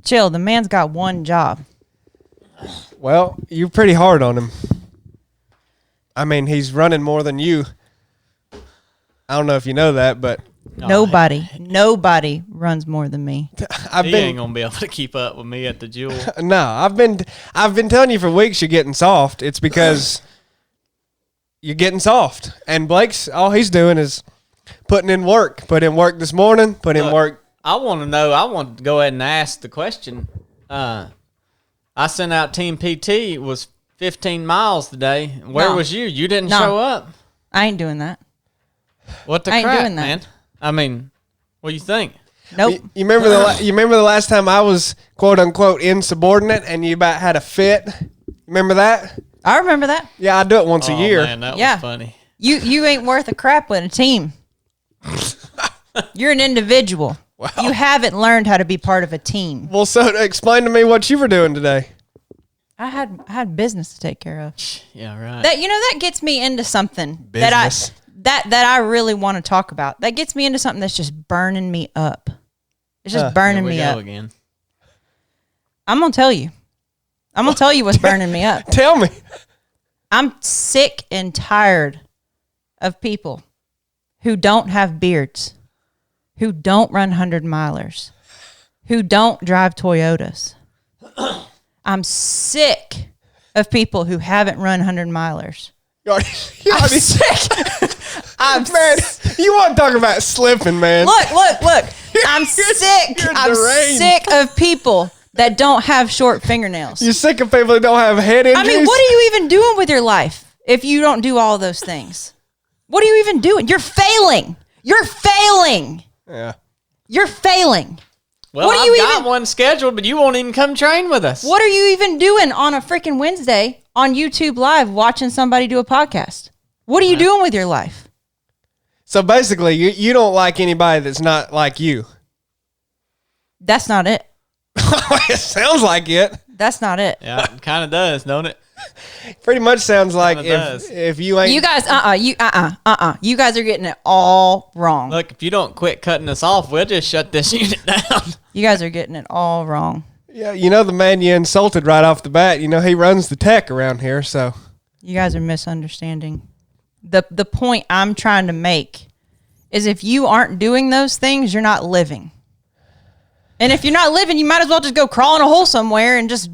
Chill. The man's got one job. Well, you're pretty hard on him. I mean, he's running more than you. I don't know if you know that, but Nobody runs more than me. He ain't gonna be able to keep up with me at the Jewel. No, I've been telling you for weeks you're getting soft. It's because you're getting soft. And Blake's all he's doing is putting in work. Put in work this morning. Put in work. I want to know. I want to go ahead and ask the question. I sent out Team PT. It was 15 miles today. Where was you? You didn't show up. I ain't doing that. What the I ain't crap, doing that. man? I mean, what do you think? Nope. You remember the last time I was quote unquote insubordinate and you about had a fit? Remember that? I remember that. Yeah, I do it once a year. Man, that was funny. You ain't worth a crap with a team. You're an individual. Wow. You haven't learned how to be part of a team. Well, so explain to me what you were doing today. I had business to take care of. Yeah, right. That gets me into something Business. that I really want to talk about. That gets me into something that's just burning me up. It's just burning me up. Again. I'm gonna tell you. I'm gonna tell you what's burning me up. Tell me. I'm sick and tired of people who don't have beards, who don't run 100-milers, who don't drive Toyotas. I'm sick of people who haven't run 100-milers. I'm sick. Man, you want to talk about slipping, man. Look. I'm sick. I'm deranged. sick of people that don't have short fingernails. You're sick of people that don't have head injuries? I mean, what are you even doing with your life if you don't do all those things? What are you even doing? You're failing. Yeah. You're failing. Well, I've got one scheduled, but you won't even come train with us. What are you even doing on a freaking Wednesday on YouTube Live watching somebody do a podcast? What are you doing with your life? So basically, you don't like anybody that's not like you. That's not it. It sounds like it. That's not it. Yeah, it kind of does, don't it? Pretty much sounds like does. if you ain't... You guys, you guys are getting it all wrong. Look, if you don't quit cutting us off, we'll just shut this unit down. You guys are getting it all wrong. Yeah, you know the man you insulted right off the bat. You know he runs the tech around here, so... You guys are misunderstanding. The point I'm trying to make is if you aren't doing those things, you're not living. And if you're not living, you might as well just go crawl in a hole somewhere and just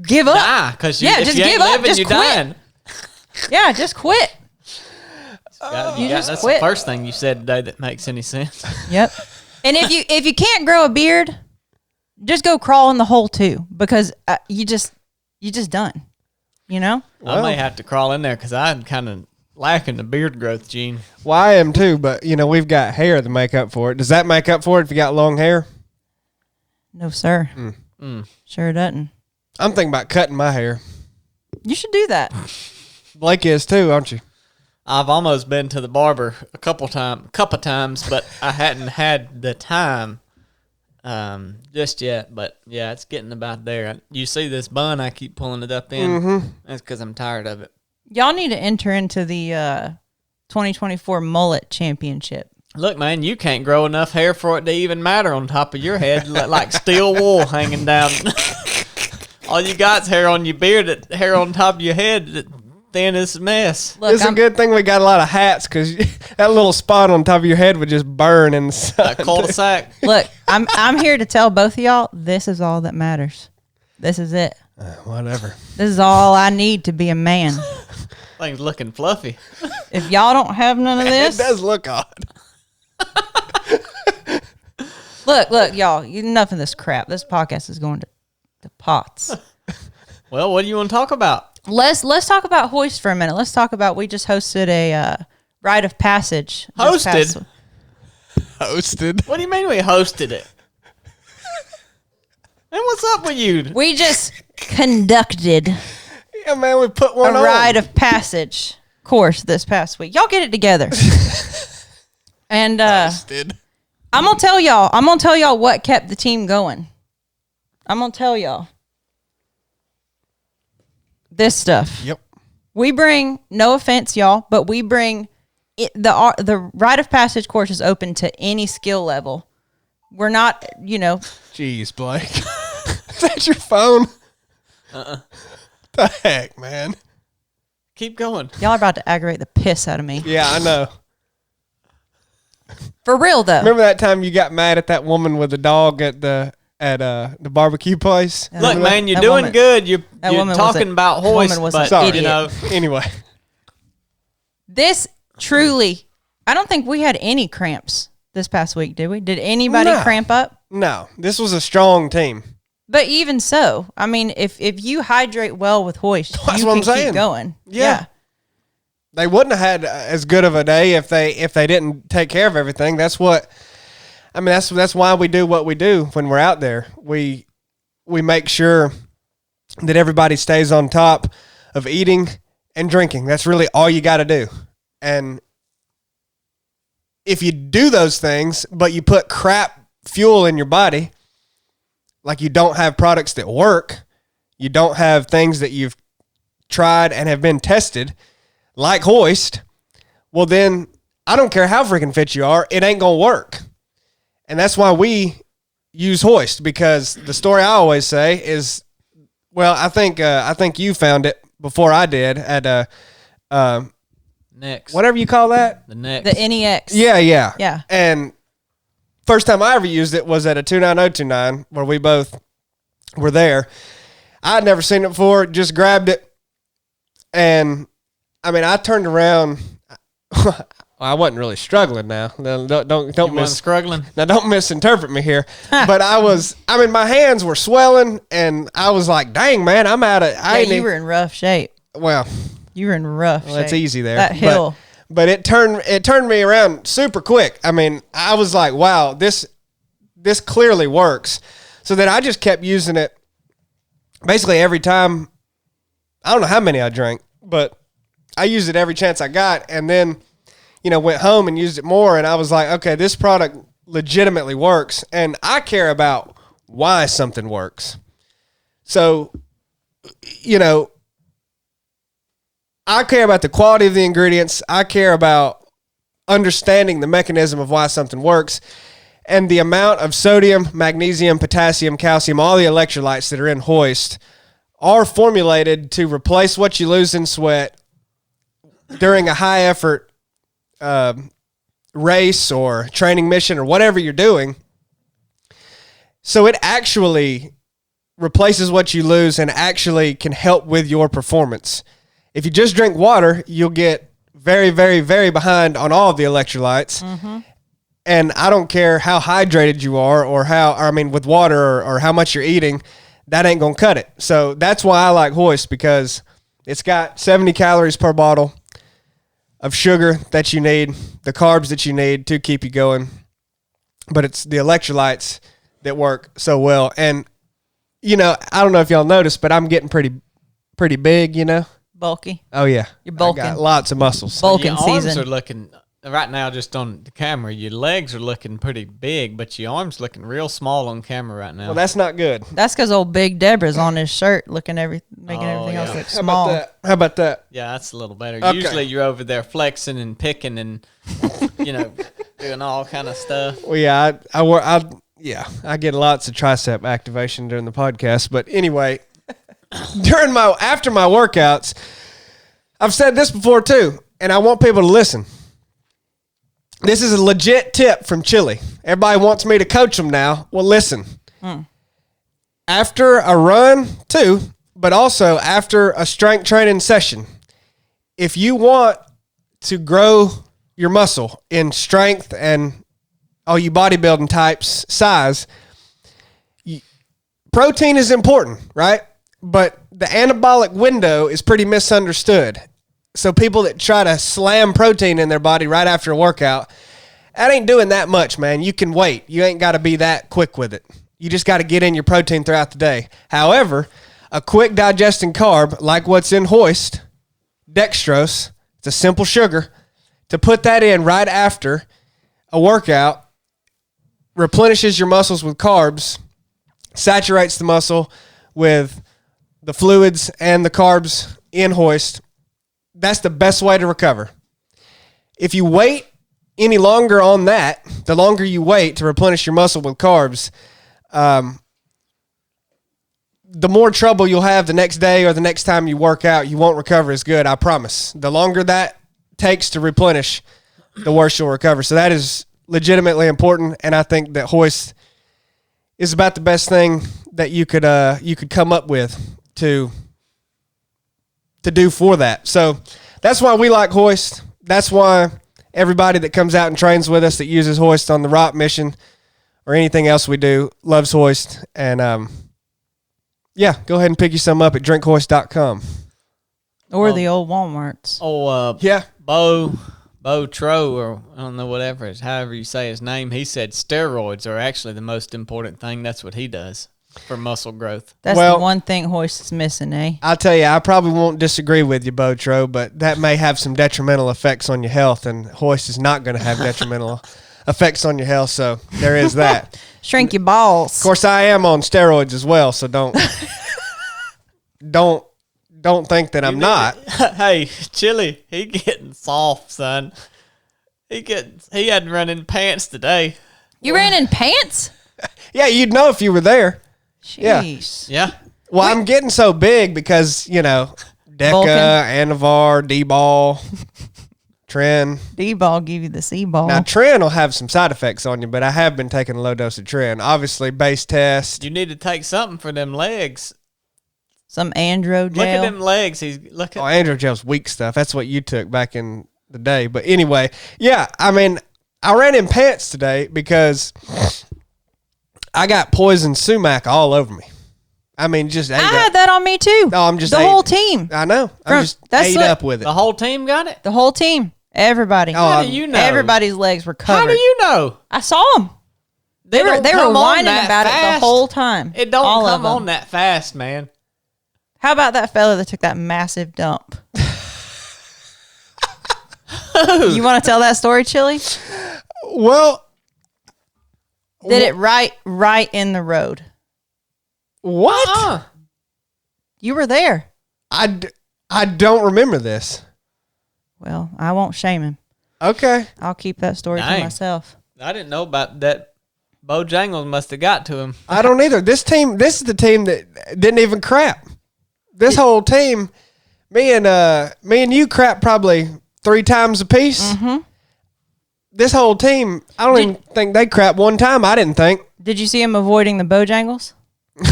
give up. Die, because just you give ain't up. living, Just you're quit. dying. Yeah, just quit. That's quit. the first thing you said today that makes any sense. Yep. And if you can't grow a beard, just go crawl in the hole too, because you just done. You know. I may have to crawl in there because I'm kind of lacking the beard growth gene. Well, I am too, but we've got hair to make up for it. Does that make up for it if you got long hair? No, sir. Sure doesn't. I'm thinking about cutting my hair. You should do that. Blake is too, aren't you? I've almost been to the barber a couple times, but I hadn't had the time just yet. But yeah, it's getting about there. You see this bun? I keep pulling it up in. Mm-hmm. That's because I'm tired of it. Y'all need to enter into the 2024 mullet championship. Look, man, you can't grow enough hair for it to even matter on top of your head, like steel wool hanging down. All you got's hair on your beard, hair on top of your head, thin as a mess. Look, It's a good thing we got a lot of hats because that little spot on top of your head would just burn in the sun. A cul-de-sac. Look, I'm here to tell both of y'all this is all that matters. This is it. Whatever. This is all I need to be a man. Thing's looking fluffy. If y'all don't have none of this, It does look odd. look, y'all. Enough of this crap. This podcast is going to pots. Well, what do you want to talk about? Let's talk about HOIST for a minute. Let's talk about we just hosted a rite of passage. Hosted? Hosted. What do you mean we hosted it? And what's up with you? We just conducted Yeah, man, we put one a on. rite of passage course this past week. Y'all get it together. And Hosted. I'm gonna tell y'all what kept the team going. I'm gonna tell y'all this stuff. Yep. We bring, no offense, y'all, but we bring the rite of passage course is open to any skill level. We're not, Jeez, Blake. Is that your phone? The heck, man. Keep going. Y'all are about to aggravate the piss out of me. Yeah, I know. For real, though. Remember that time you got mad at that woman with the dog at the barbecue place? Look, man, you're that doing woman- good. You're woman was talking a- about that woman hoist, was a but Sorry. you know, Anyway, This truly, I don't think we had any cramps this past week, did we? Did anybody No. cramp up? no, this was a strong team. But even so, I mean, if you hydrate well with hoist, That's you what can I'm saying. keep going. Yeah. They wouldn't have had as good of a day if they didn't take care of everything. That's what I mean. That's why we do what we do when we're out there. We make sure that everybody stays on top of eating and drinking. That's really all you got to do. And if you do those things, but you put crap fuel in your body, like you don't have products that work, you don't have things that you've tried and have been tested, like hoist, well then I don't care how freaking fit you are, it ain't gonna work. And that's why we use hoist, because the story I always say is, well, I think you found it before I did at next. whatever you call that. The next. The NEX. Yeah. Yeah. And first time I ever used it was at a 29029 where we both were there. I'd never seen it before, just grabbed it. And I mean, I turned around. I wasn't really struggling now. Don't struggling. Now don't misinterpret me here. But my hands were swelling and I was like, dang man, I'm out of, You were in rough shape. well, You were in rough shape. that's easy there. That hill. But it turned me around super quick. I mean, I was like, wow, this clearly works. So then I just kept using it basically every time. I don't know how many I drank, but I used it every chance I got. And then, went home and used it more. And I was like, okay, this product legitimately works. And I care about why something works. So, I care about the quality of the ingredients. I care about understanding the mechanism of why something works and the amount of sodium, magnesium, potassium, calcium, all the electrolytes that are in hoist are formulated to replace what you lose in sweat during a high effort race or training mission or whatever you're doing. So it actually replaces what you lose and actually can help with your performance. If you just drink water, you'll get very, very, very behind on all of the electrolytes. Mm-hmm. And I don't care how hydrated you are with water or how much you're eating, that ain't going to cut it. So that's why I like hoist, because it's got 70 calories per bottle of sugar that you need, the carbs that you need to keep you going. But it's the electrolytes that work so well. And, I don't know if y'all noticed, but I'm getting pretty big, Bulky. Oh, yeah. You're bulking. I got lots of muscles. Bulking Your arms season. are looking, right now just on the camera, your legs are looking pretty big, but your arms looking real small on camera right now. Well, that's not good. That's because old Big Deborah's on his shirt making everything else look small. How about that? Yeah, that's a little better. Okay. Usually you're over there flexing and picking and, doing all kind of stuff. Well, yeah, I get lots of tricep activation during the podcast. But anyway, after my workouts, I've said this before too, and I want people to listen. This is a legit tip from Chili. Everybody wants me to coach them now. Well, listen. After a run too, but also after a strength training session, if you want to grow your muscle in strength and all you bodybuilding types size, protein is important, right? But the anabolic window is pretty misunderstood. So people that try to slam protein in their body right after a workout, that ain't doing that much, man. You can wait. You ain't got to be that quick with it. You just got to get in your protein throughout the day. However, a quick digesting carb like what's in hoist, dextrose, it's a simple sugar, to put that in right after a workout replenishes your muscles with carbs, saturates the muscle with the fluids and the carbs in hoist. That's the best way to recover. If you wait any longer on that, the longer you wait to replenish your muscle with carbs, the more trouble you'll have the next day or the next time you work out, you won't recover as good. I promise. The longer that takes to replenish, the worse you'll recover. So that is legitimately important, and I think that HOIST is about the best thing that you could come up with to do for that. So that's why we like HOIST. That's why everybody that comes out and trains with us that uses HOIST on the ROP mission or anything else we do loves HOIST. And yeah, go ahead and pick you some up at drinkhoist.com. Or the old Walmarts. Yeah. Bo Tro, or I don't know, whatever it's, however you say his name, he said steroids are actually the most important thing. That's what he does for muscle growth. That's the one thing HOIST is missing, eh? I'll tell you, I probably won't disagree with you, Botro, but that may have some detrimental effects on your health, and HOIST is not going to have detrimental effects on your health, so there is that. Shrink your balls. Of course, I am on steroids as well, so don't think that I'm not. Hey, Chili, he getting soft, son. He hadn't run in pants today. You ran in pants? Yeah, you'd know if you were there. Jeez. Yeah. Well, I'm getting so big because, DECA, Anavar, D-Ball, Tren. D-Ball give you the C-Ball. Now, Tren will have some side effects on you, but I have been taking a low dose of Tren. Obviously, base test. You need to take something for them legs. Some andro gel. Look at them legs. Androgel's weak stuff. That's what you took back in the day. But anyway, yeah, I mean, I ran in pants today because I got poison sumac all over me. I mean, just I had that on me too. No, I'm just the whole team. I know. I'm just ate up with it. The whole team got it? The whole team. Everybody. How do you know? Everybody's legs were covered. How do you know? I saw them. They were whining about it the whole time. It don't come on that fast, man. How about that fella that took that massive dump? You want to tell that story, Chili? Well, did it right in the road. What? You were there. I don't remember this. Well, I won't shame him. Okay. I'll keep that story to myself. I didn't know about that. Bojangles must have got to him. I don't either. This is the team that didn't even crap. This whole team, me and you crap probably 3 times a piece. Mm-hmm. This whole team, I don't even think they crap one time. I didn't think. Did you see him avoiding the Bojangles?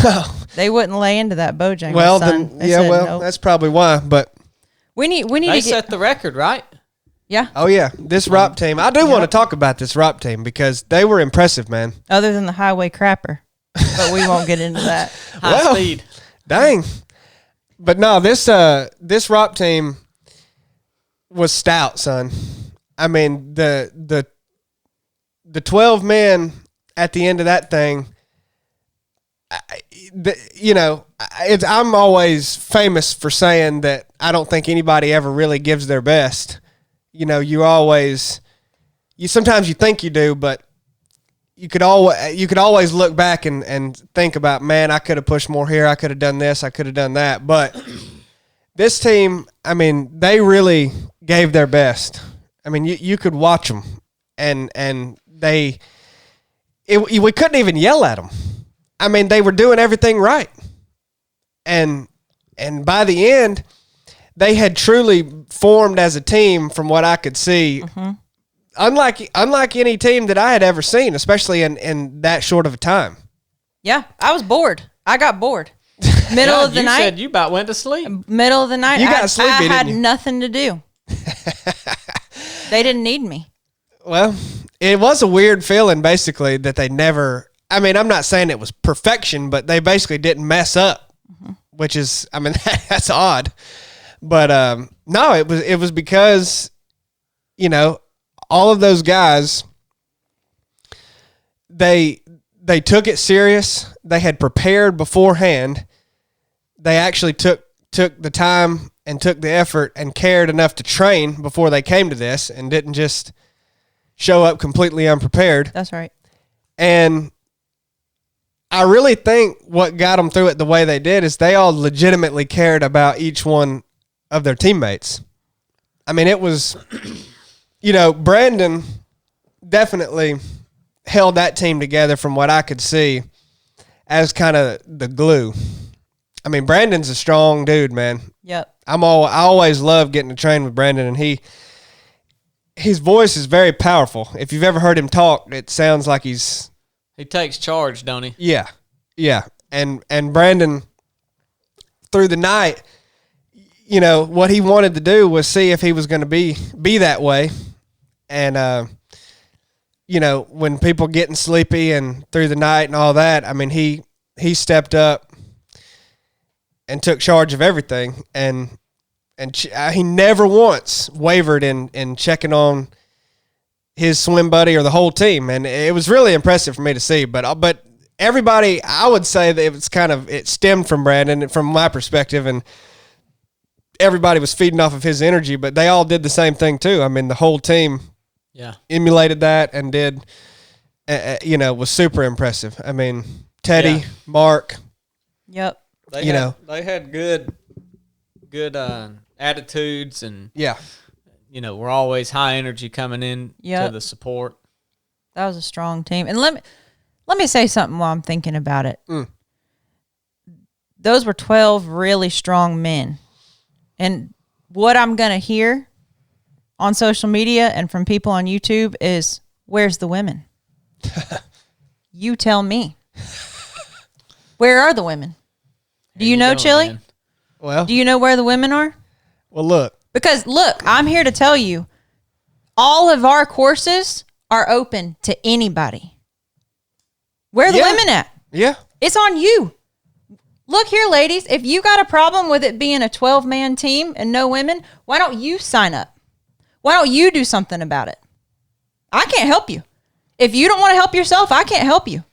No. They wouldn't lay into that Bojangles. Well, son. Nope. That's probably why. But we need they to set the record, right? Yeah. Oh yeah, this ROP team. I do want to talk about this ROP team because they were impressive, man. Other than the highway crapper, but we won't get into that. High speed. Dang. But no, this ROP team was stout, son. I mean, the 12 men at the end of that thing, I'm always famous for saying that I don't think anybody ever really gives their best. Sometimes you think you do, but you could always look back and think about, man, I could have pushed more here. I could have done this. I could have done that. But this team, I mean, they really gave their best. I mean, you could watch them, and we couldn't even yell at them. I mean, they were doing everything right. And by the end, they had truly formed as a team from what I could see. Mm-hmm. Unlike any team that I had ever seen, especially in that short of a time. Yeah, I was bored. I got bored. Middle of the night. You said you about went to sleep. Middle of the night. You got sleepy, I had didn't you? nothing to do. They didn't need me. Well, it was a weird feeling, basically, that they never... I mean, I'm not saying it was perfection, but they basically didn't mess up, which is... I mean, that's odd. But, no, it was because, all of those guys, they took it serious. They had prepared beforehand. They actually took the time and took the effort and cared enough to train before they came to this and didn't just show up completely unprepared. That's right. And I really think what got them through it the way they did is they all legitimately cared about each one of their teammates. I mean, it was, Brandon definitely held that team together from what I could see as kind of the glue. I mean, Brandon's a strong dude, man. Yep. I always love getting to train with Brandon, and his voice is very powerful. If you've ever heard him talk, it sounds like he takes charge, don't he? Yeah. Yeah. And Brandon, through the night, you know, what he wanted to do was see if he was going to be that way. And, you know, when people getting sleepy and through the night and all that, I mean, he stepped up and took charge of everything. And he never once wavered in checking on his swim buddy or the whole team. And it was really impressive for me to see. But everybody, I would say that it stemmed from Brandon from my perspective, and everybody was feeding off of his energy, but they all did the same thing too. I mean, the whole team emulated that and did, you know, was super impressive. I mean, Teddy, Mark. Yep. They had good attitudes, and you know, we're always high energy coming in to the support. That was a strong team. And let me say something while I'm thinking about it. Those were 12 really strong men. And what I'm going to hear on social media and from people on YouTube is, where's the women? You tell me. Where are the women? Do you know, Chili? Man. Well, do you know where the women are? Well, look. Because, look, I'm here to tell you, all of our courses are open to anybody. Where are the women at? Yeah. It's on you. Look here, ladies. If you got a problem with it being a 12-man team and no women, why don't you sign up? Why don't you do something about it? I can't help you. If you don't want to help yourself, I can't help you.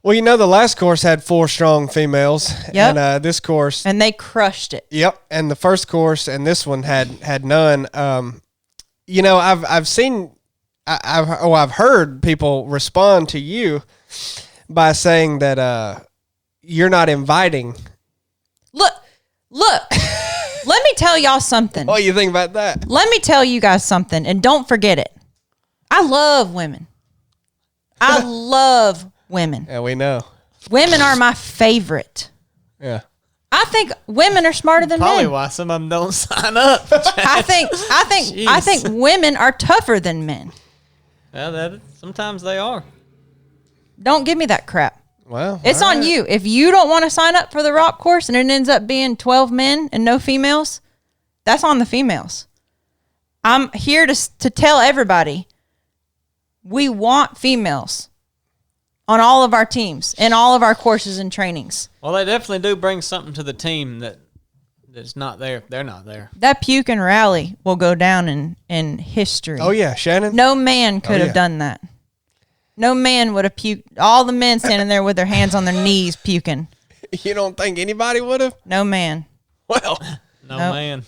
Well, you know, the last course had 4 strong females. Yep. And this course. And they crushed it. Yep. And the first course and this one had none. You know, I've seen, I've heard people respond to you by saying that you're not inviting. Look. Let me tell y'all something. What do you think about that? Let me tell you guys something, and don't forget it. I love women. I love women. Yeah, we know. Women are my favorite. Yeah. I think women are smarter than Probably men. why some of them don't sign up. I think women are tougher than men. Yeah, sometimes they are. Don't give me that crap. Well, it's on you. If you don't want to sign up for the rock course and it ends up being 12 men and no females, that's on the females. I'm here to tell everybody we want females on all of our teams and all of our courses and trainings. Well, they definitely do bring something to the team that's not there. They're not there. That puke and rally will go down in history. Oh, yeah, Shannon? No man could have done that. No man would have puked. All the men standing there with their hands on their knees puking. You don't think anybody would have? No man. Well. No man.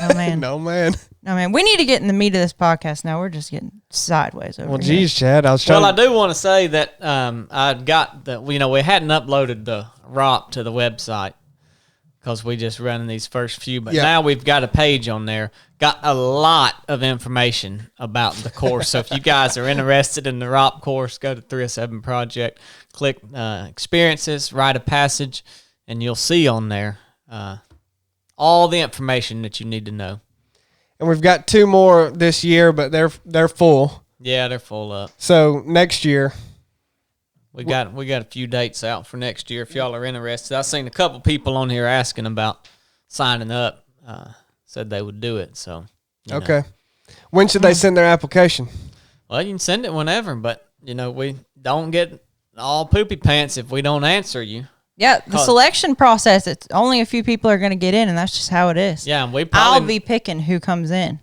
No man. No man. No man. We need to get in the meat of this podcast now. We're just getting sideways over here. Well, geez, Chad. I do want to say that I got the, you know, we hadn't uploaded the ROP to the website because we just running these first few. But now we've got a page on there. Got a lot of information about the course. So if you guys are interested in the ROP course, go to 307 Project, click experiences, write a passage, and you'll see on there all the information that you need to know. And we've got 2 more this year, but they're full. Yeah, they're full up. So next year. We got a few dates out for next year if y'all are interested. I've seen a couple people on here asking about signing up. Said they would do it. So okay. When should they send their application? Well, you can send it whenever, but you know, we don't get all poopy pants if we don't answer you. Yeah, the selection process, it's only a few people are going to get in, and that's just how it is. Yeah, and I'll be picking who comes in.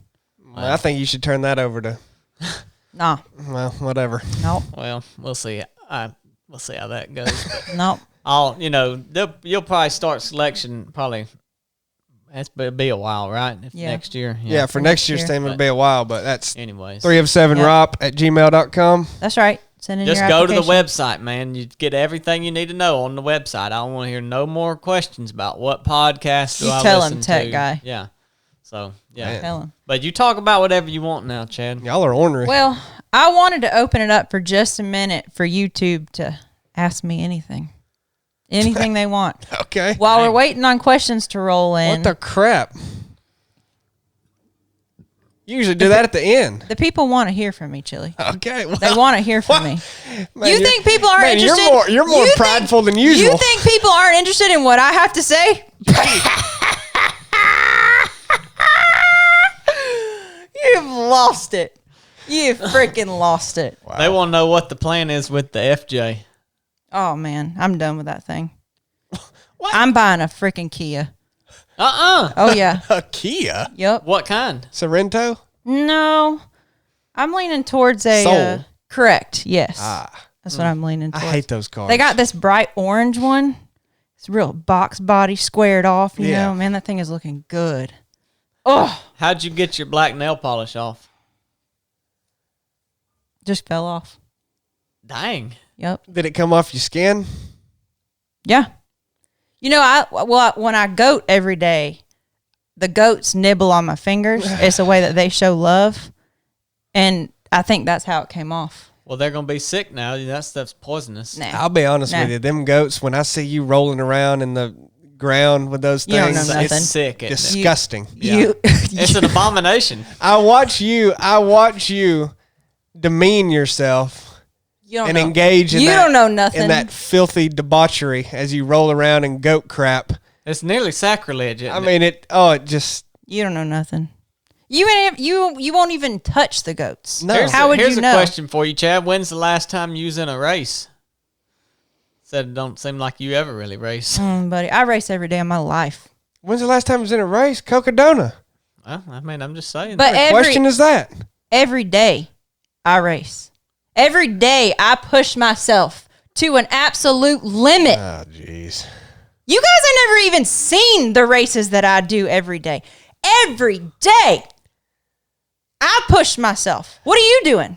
Well, I think you should turn that over to. Nah. Well, whatever. Nope. Well, we'll see. We'll see how that goes. Nope. You'll probably start selection probably. It'll be a while, right? Next year. Yeah, for next year's team it'll be a while, but that's anyways. 307rop@gmail.com. That's right. Send in Just your go to the application. website, man. You get everything you need to know on the website. I don't want to hear no more questions about what podcast do I listen to. You tell him, tech guy. Yeah. So, yeah. Tell him. But you talk about whatever you want now, Chad. Y'all are ornery. Well, I wanted to open it up for just a minute for YouTube to ask me anything. Anything they want. Okay. While we're waiting on questions to roll in, What the crap? You usually do that at the end. the people want to hear from me, Chili. Okay. Well, They want to hear from me. man, You think people aren't man, interested? You're more You prideful think- than usual. You think people aren't interested in what I have to say? You've lost it. You freaking lost it. They want to know what the plan is with the FJ. Oh, man. I'm done with that thing. I'm buying a freaking Kia. Oh, yeah. A Kia? Yep. What kind? Sorrento? No. I'm leaning towards a... Soul. Correct. Yes. That's what I'm leaning I towards. hate those cars. They got this bright orange one. It's real box body squared off, you know. Man, that thing is looking good. Oh, How'd you get your black nail polish off? just fell off. Dang. Yep. Did it come off your skin? Yeah. You know, when I goat every day, the goats nibble on my fingers. It's a way that they show love. And I think that's how it came off. Well, they're going to be sick now. That stuff's poisonous. Nah. I'll be honest with you. Them goats, when I see you rolling around in the ground with those You don't things, know nothing. It's sick. Isn't it? disgusting. You, It's an abomination. I watch you demean yourself you don't and know. engage in You that, don't know nothing. in that filthy debauchery as you roll around in goat crap. It's nearly sacrilege. I mean, it just... You don't know nothing. You won't even touch the goats. No. How would Here's you a know? question for you, Chad. When's the last time you was in a race? Said it don't seem like you ever really race. Buddy, I race every day of my life. When's the last time I was in a race? Cocodona. Well, I mean, I'm just saying. But What question is that? every day I race. Every day I push myself to an absolute limit. Oh, jeez. You guys have never even seen the races that I do every day. Every day I push myself. What are you doing?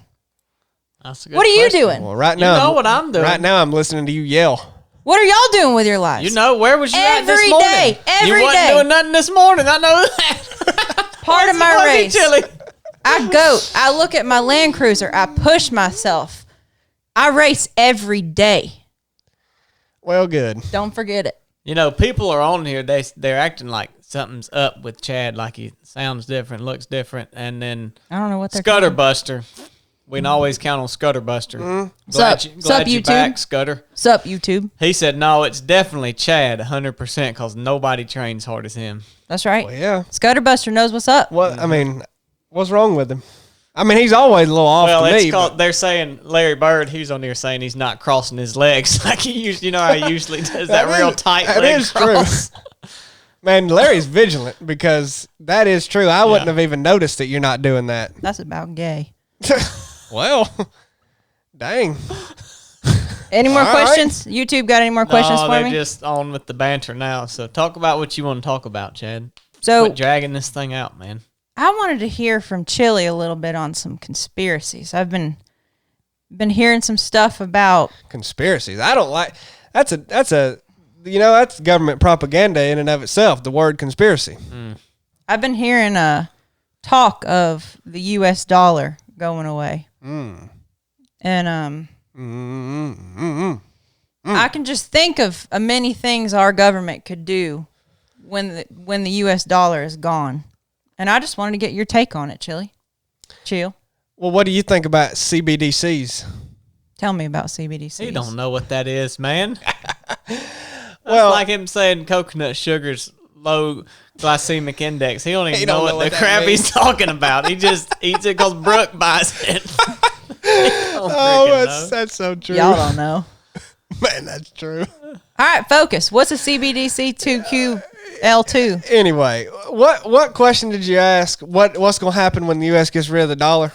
That's a good What are you question. doing? Well, right You now... know what I'm doing. Right now, I'm listening to you yell. What are y'all doing with your lives? You know, where was you at this Every morning? day, every you wasn't day. doing nothing this morning. I know that. Part of my Was he race. chilly? I go. I look at my Land Cruiser. I push myself. I race every day. Well, good. Don't forget it. You know, people are on here. They're acting like something's up with Chad. Like he sounds different, looks different, and then I don't know what they're Scudder Buster. We can always count on Scudder Buster. Sup, Glad you YouTube? back, Scudder. Sup, YouTube? He said, no, it's definitely Chad, 100%, because nobody trains hard as him. That's right. Well, yeah. Scudder Buster knows what's up. What? I mean, what's wrong with him? I mean, he's always a little off Well, to it's me. called, they're saying Larry Bird, he's on there saying he's not crossing his legs. Like he usually, you know how he usually does that That real is- tight that leg is true. cross. Man, Larry's vigilant because that is true. I wouldn't Yeah. have even noticed that you're not doing that. That's about gay. Well, dang. Any more All right. questions? YouTube got any more questions No, for they're me? just on with the banter now. So talk about what you want to talk about, Chad. So Quit dragging this thing out, man. I wanted to hear from Chili a little bit on some conspiracies. I've been hearing some stuff about. Conspiracies. I don't like. That's government propaganda in and of itself. The word conspiracy. I've been hearing talk of the U.S. dollar going away, and I can just think of many things our government could do when the U.S. dollar is gone, and I just wanted to get your take on it, Chili. Chill. Well, what do you think about CBDCs? Tell me about CBDCs. He don't know what that is, man. That's Well- like him saying coconut sugar's low glycemic index. He don't even know what the that crap means. he's talking about. He just eats it because Brooke buys it. Oh, that's so true. Y'all don't know. Man, that's true. All right, focus. What's a CBDC 2QL2? Anyway, what question did you ask? What's going to happen when the U.S. gets rid of the dollar?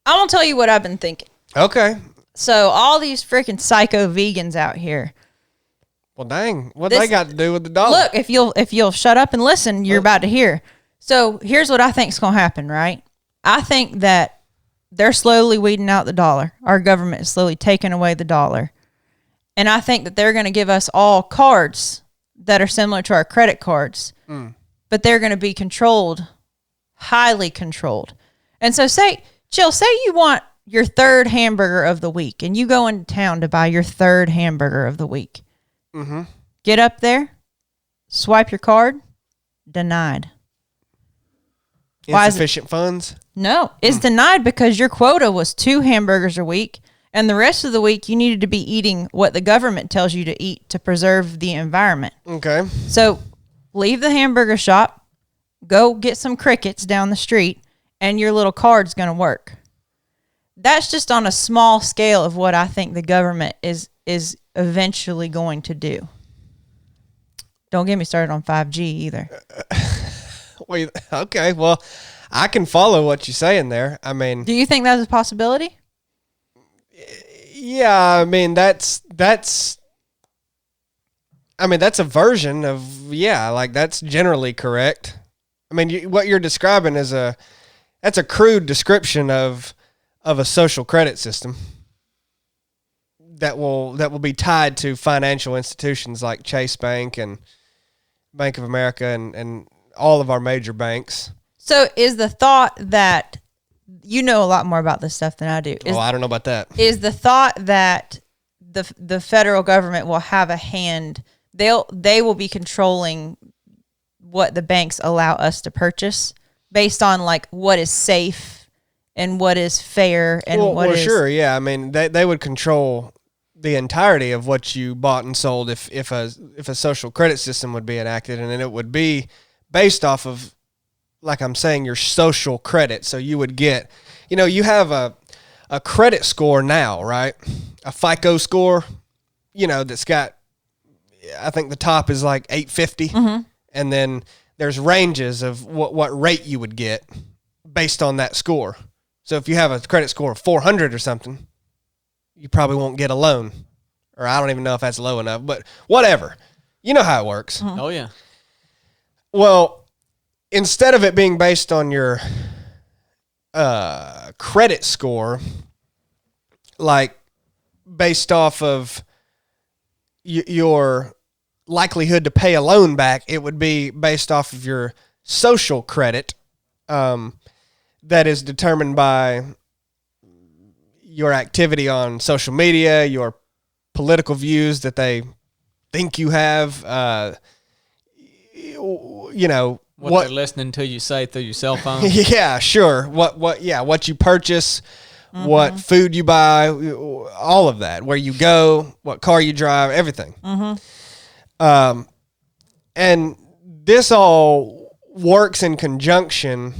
I'm gonna tell you what I've been thinking. Okay. So all these freaking psycho vegans out here. Well, dang. What This- they got to do with the dollar? Look, if you'll shut up and listen, you're about to hear. So here's what I think's gonna happen, right? I think that they're slowly weeding out the dollar. Our government is slowly taking away the dollar. And I think that they're gonna give us all cards that are similar to our credit cards. But they're gonna be controlled, highly controlled. And so say you want your third hamburger of the week and you go into town to buy your third hamburger of the week. Mm-hmm. Get up there, swipe your card, denied. Why is it? Insufficient funds? No, it's denied because your quota was 2 hamburgers a week, and the rest of the week you needed to be eating what the government tells you to eat to preserve the environment. Okay. So leave the hamburger shop, go get some crickets down the street, and your little card's going to work. That's just on a small scale of what I think the government is eventually going to do. Don't get me started on 5G either. Wait, okay, well, I can follow what you're saying there. I mean, Do you think that's a possibility? yeah, I mean that's a version of like that's generally correct. I mean, what you're describing is that's a crude description of a social credit system that will be tied to financial institutions like Chase Bank and Bank of America and all of our major banks. So is the thought that you know a lot more about this stuff than I do? I don't know about that. Is the thought that the federal government will have a hand? They will be controlling what the banks allow us to purchase based on like what is safe and what is fair and what is sure, yeah. I mean, they would control the entirety of what you bought and sold if a social credit system would be enacted, and then it would be based off of, like I'm saying, your social credit. So you would get, you have a credit score now, right? A FICO score, that's got, I think the top is like 850, and then there's ranges of what rate you would get based on that score. So if you have a credit score of 400 or something, you probably won't get a loan, or I don't even know if that's low enough, but whatever. You know how it works. Oh, yeah. Well, instead of it being based on your credit score, like based off of your likelihood to pay a loan back, it would be based off of your social credit that is determined by your activity on social media, your political views that they think you have, What they're listening to you say through your cell phone. Yeah, sure. What you purchase, what food you buy, all of that, where you go, what car you drive, everything. And this all works in conjunction.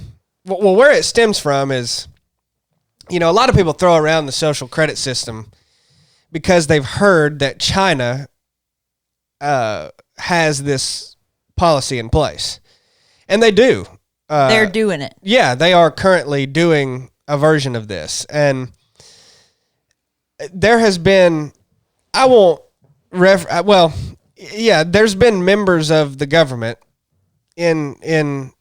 Well, where it stems from is, a lot of people throw around the social credit system because they've heard that China has this policy in place. And they do. they're doing it. Yeah, they are currently doing a version of this. And there has been, there's been members of the government in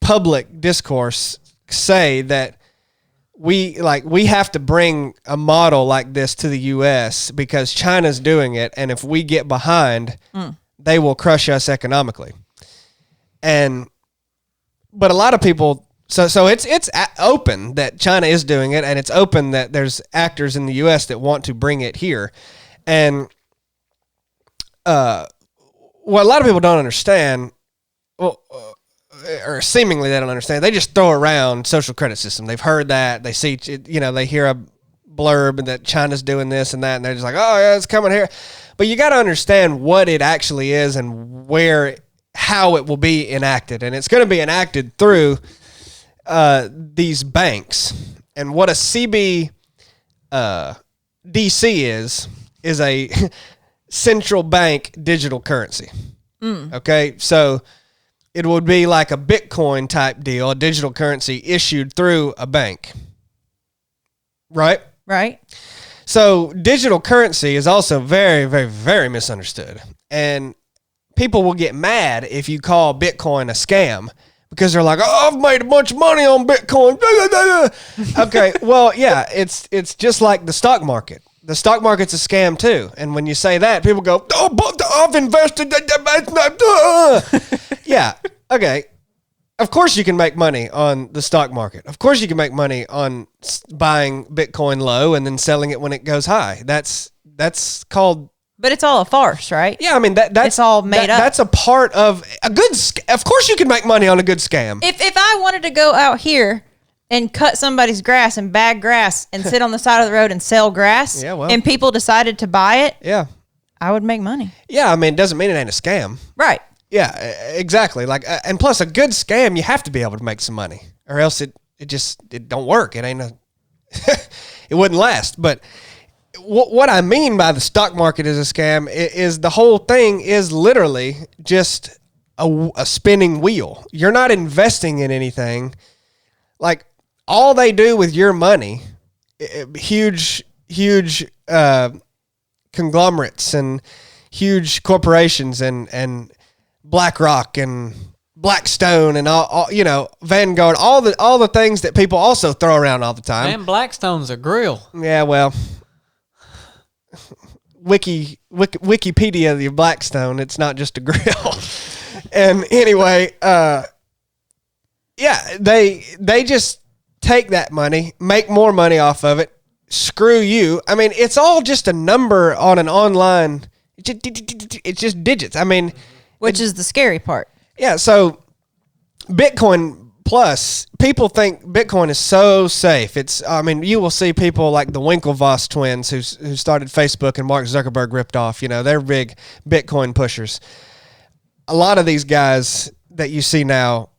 public discourse say that we have to bring a model like this to the U.S. because China's doing it, and if we get behind, they will crush us economically. But a lot of people, so it's open that China is doing it, and it's open that there's actors in the U.S. that want to bring it here, and what a lot of people don't understand, or seemingly they don't understand, they just throw around social credit system. They've heard that, they see, they hear a blurb that China's doing this and that, and they're just like, oh yeah, it's coming here. But you got to understand what it actually is and how it will be enacted. And it's going to be enacted through these banks. And what a CBDC is a central bank digital currency. Okay, so it would be like a Bitcoin type deal, a digital currency issued through a bank. Right? Right. So digital currency is also very, very, very misunderstood. And people will get mad if you call Bitcoin a scam because they're like, oh, I've made a bunch of money on Bitcoin. Okay, well, yeah, it's just like the stock market. The stock market's a scam too. And when you say that, people go, oh, but I've invested. Yeah, okay. Of course you can make money on the stock market. Of course you can make money on buying Bitcoin low and then selling it when it goes high. That's called But it's all a farce, right? Yeah, I mean that's it's all made up. That's a part of a good. Of course, you can make money on a good scam. If I wanted to go out here and cut somebody's grass and bag grass and sit on the side of the road and sell grass, and people decided to buy it, I would make money. Yeah, I mean, it doesn't mean it ain't a scam. Right. Yeah, exactly. Like, and plus, a good scam, you have to be able to make some money, or else it don't work. It ain't it wouldn't last. But what I mean by the stock market is a scam is the whole thing is literally just a spinning wheel. You're not investing in anything. Like, all they do with your money, huge conglomerates and huge corporations and BlackRock and Blackstone and all Vanguard, all the things that people also throw around all the time. Man, Blackstone's a grill. Yeah, well, Wikipedia the Blackstone, it's not just a grill. And anyway, they just take that money, make more money off of it. Screw you. I mean, it's all just a number on an online. It's just digits. I mean, which is the scary part. Yeah. So Bitcoin Plus, people think Bitcoin is so safe. I mean, you will see people like the Winklevoss twins who started Facebook and Mark Zuckerberg ripped off. They're big Bitcoin pushers. A lot of these guys that you see now,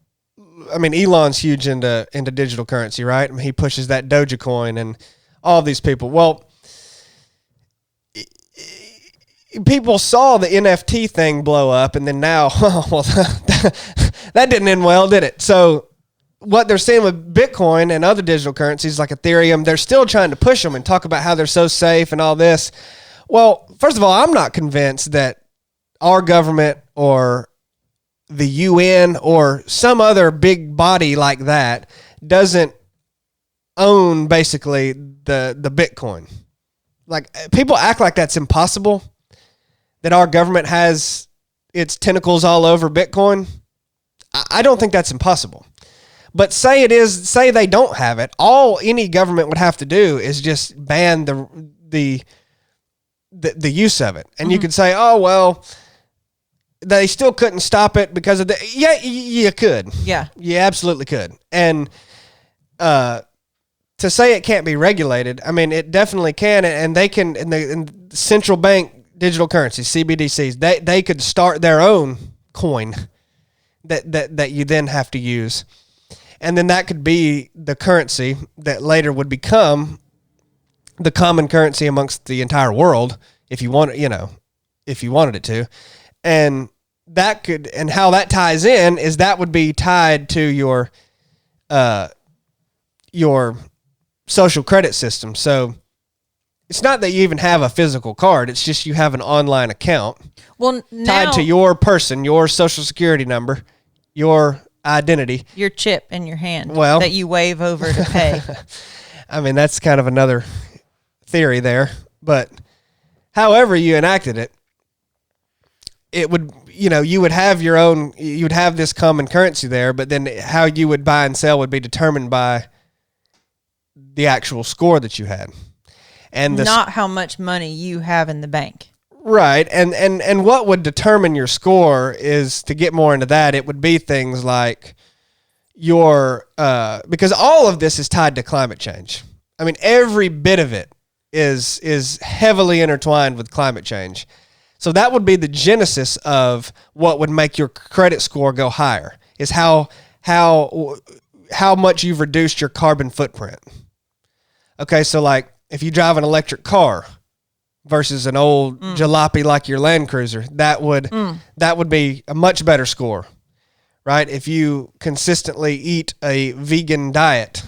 I mean, Elon's huge into digital currency, right? I mean, he pushes that Dogecoin and all of these people. Well, people saw the NFT thing blow up, and then now, that didn't end well, did it? So what they're seeing with Bitcoin and other digital currencies like Ethereum, they're still trying to push them and talk about how they're so safe and all this. Well, first of all, I'm not convinced that our government or the UN or some other big body like that doesn't own basically the Bitcoin. Like, people act like that's impossible, that our government has its tentacles all over Bitcoin. I don't think that's impossible. But say they don't have it. All any government would have to do is just ban the use of it. And you could say, oh, well, they still couldn't stop it because of you could. Yeah. You absolutely could. And to say it can't be regulated, I mean, it definitely can, and they can. In the central bank digital currencies, CBDCs, they could start their own coin that you then have to use, and then that could be the currency that later would become the common currency amongst the entire world, if you want, if you wanted it to, and that could, and how that ties in is that would be tied to your social credit system. So it's not that you even have a physical card. It's just you have an online account tied to your person, your social security number, your identity. Your chip in your hand that you wave over to pay. I mean, that's kind of another theory there. But however you enacted it, it would, you would have your own, you would have this common currency there, but then how you would buy and sell would be determined by the actual score that you had. And not how much money you have in the bank. Right. And what would determine your score is, to get more into that, it would be things like your, because all of this is tied to climate change. I mean, every bit of it is heavily intertwined with climate change. So that would be the genesis of what would make your credit score go higher, is how much you've reduced your carbon footprint. Okay, so like if you drive an electric car versus an old jalopy like your Land Cruiser, that would be a much better score, right? If you consistently eat a vegan diet,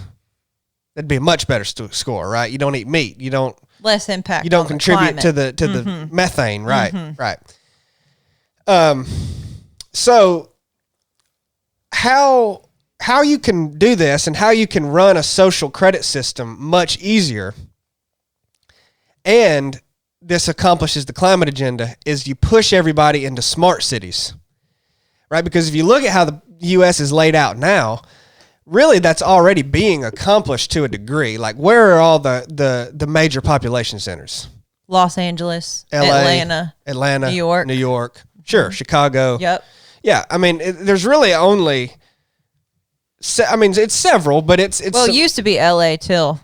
that'd be a much better score, right? You don't eat meat, you don't less impact. You don't contribute to the methane, right? Right. So how you can do this and how you can run a social credit system much easier, and this accomplishes the climate agenda, is you push everybody into smart cities, right? Because if you look at how the U.S. is laid out now, really that's already being accomplished to a degree. Like, where are all the major population centers? Los Angeles, LA, Atlanta, New York. Sure, Chicago. Yep. Yeah, I mean, there's really only. It's several, but it's. Well, it used to be LA till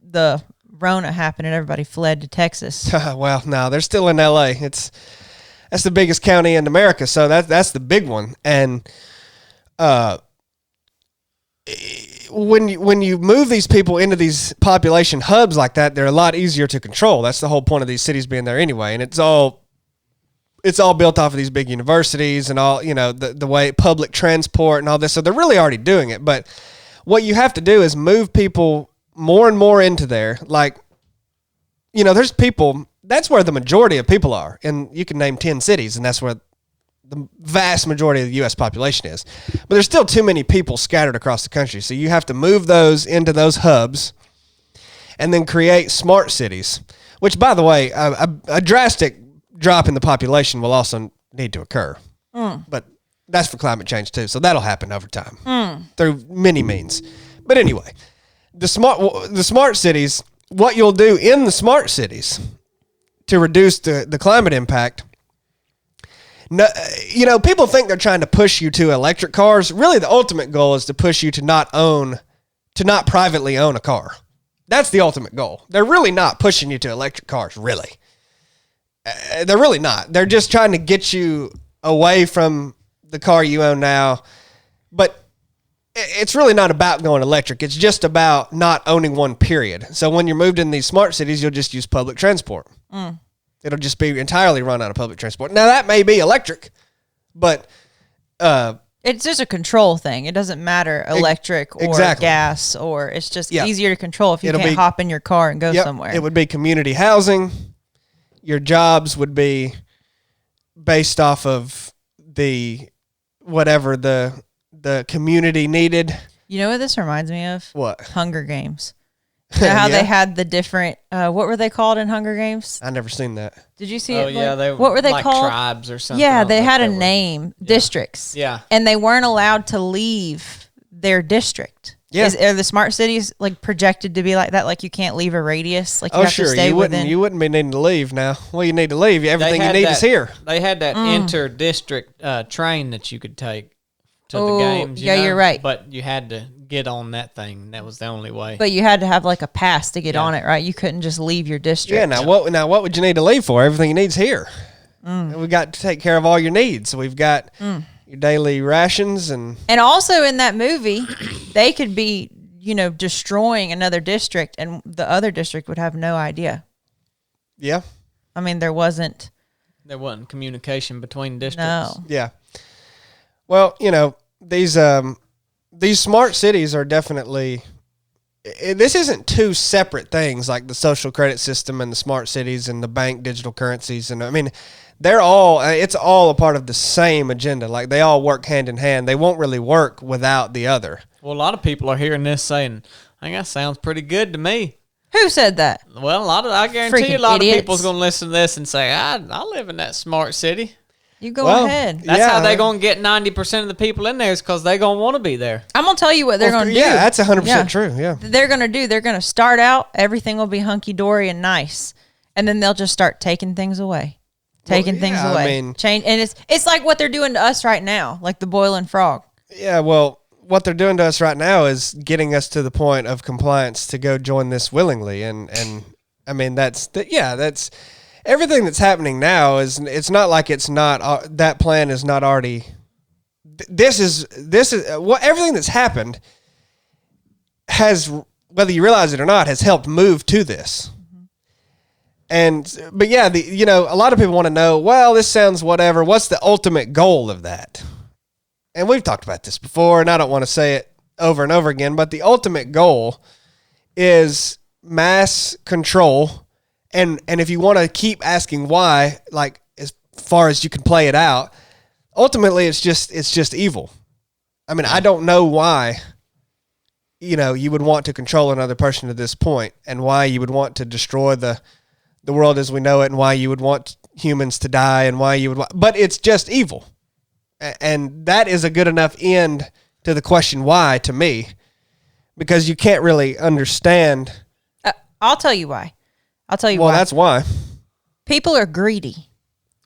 the Rona happened and everybody fled to Texas. Well, no, they're still in LA. That's the biggest county in America, so that's the big one. And when you move these people into these population hubs like that, they're a lot easier to control. That's the whole point of these cities being there anyway. And it's all built off of these big universities and all, the way public transport and all this. So they're really already doing it. But what you have to do is move people more and more into there. Like, there's people, that's where the majority of people are. And you can name 10 cities, and that's where the vast majority of the U.S. population is. But there's still too many people scattered across the country. So you have to move those into those hubs and then create smart cities, which, by the way, a drastic drop in the population will also need to occur. But that's for climate change too. So that'll happen over time through many means. But anyway, the smart cities, what you'll do in the smart cities to reduce the climate impact. No, people think they're trying to push you to electric cars. Really, the ultimate goal is to push you to not privately own a car. That's the ultimate goal. They're really not pushing you to electric cars, really. They're really not. They're just trying to get you away from the car you own now. But it's really not about going electric. It's just about not owning one, period. So when you're moved in these smart cities, you'll just use public transport. It'll just be entirely run out of public transport. Now, that may be electric, but it's just a control thing. It doesn't matter electric or gas, or it's just easier to control if you can't hop in your car and go somewhere. It would be community housing. Your jobs would be based off of whatever the community needed. You know what this reminds me of? What? Hunger Games. You know how they had the different, what were they called in Hunger Games? I never seen that. Did you see it? Oh, yeah. What were they called? Tribes or something. Yeah, they had a name. Districts. Yeah. And they weren't allowed to leave their district. Yeah. Are the smart cities projected to be like that? Like you can't leave a radius? Like you have to stay within? You wouldn't be needing to leave now. Well, you need to leave. Everything you need is here. They had that inter-district train that you could take to the games. You're right. But you had to get on that thing. That was the only way. But you had to have a pass to get on it, right? You couldn't just leave your district. Yeah. Now what would you need to leave for? Everything you need's here. We've got to take care of all your needs. So we've got your daily rations and also in that movie, they could be destroying another district, and the other district would have no idea. Yeah. I mean, there wasn't communication between districts. No. Yeah. Well, these smart cities are definitely. This isn't two separate things like the social credit system and the smart cities and the bank digital currencies, and I mean, it's all a part of the same agenda. Like they all work hand in hand. They won't really work without the other. Well, a lot of people are hearing this saying, "I think that sounds pretty good to me." Who said that? Well, I guarantee a lot of people's going to listen to this and say, I live in that smart city. You go ahead. That's how they're going to get 90% of the people in there is because they're going to want to be there. I'm going to tell you what they're going to do. Yeah, that's 100% true. Yeah. They're going to start out, everything will be hunky-dory and nice. And then they'll just start taking things away. Change. And it's like what they're doing to us right now, like the boiling frog. Yeah, well, what they're doing to us right now is getting us to the point of compliance to go join this willingly. And I mean, that's everything that's happening now it's not like it's not, that plan is not already, this is what everything that's happened has, whether you realize it or not, has helped move to this. But yeah, a lot of people want to know, well, this sounds whatever. What's the ultimate goal of that? And we've talked about this before, and I don't want to say it over and over again, but the ultimate goal is mass control. And if you want to keep asking why, like as far as you can play it out, ultimately it's just evil. I mean, I don't know why, you would want to control another person to this point, and why you would want to destroy the world as we know it, and why you would want humans to die, and why you would but it's just evil. And that is a good enough end to the question why to me, because you can't really understand. I'll tell you why. I'll tell you Well, why. that's why. People are greedy.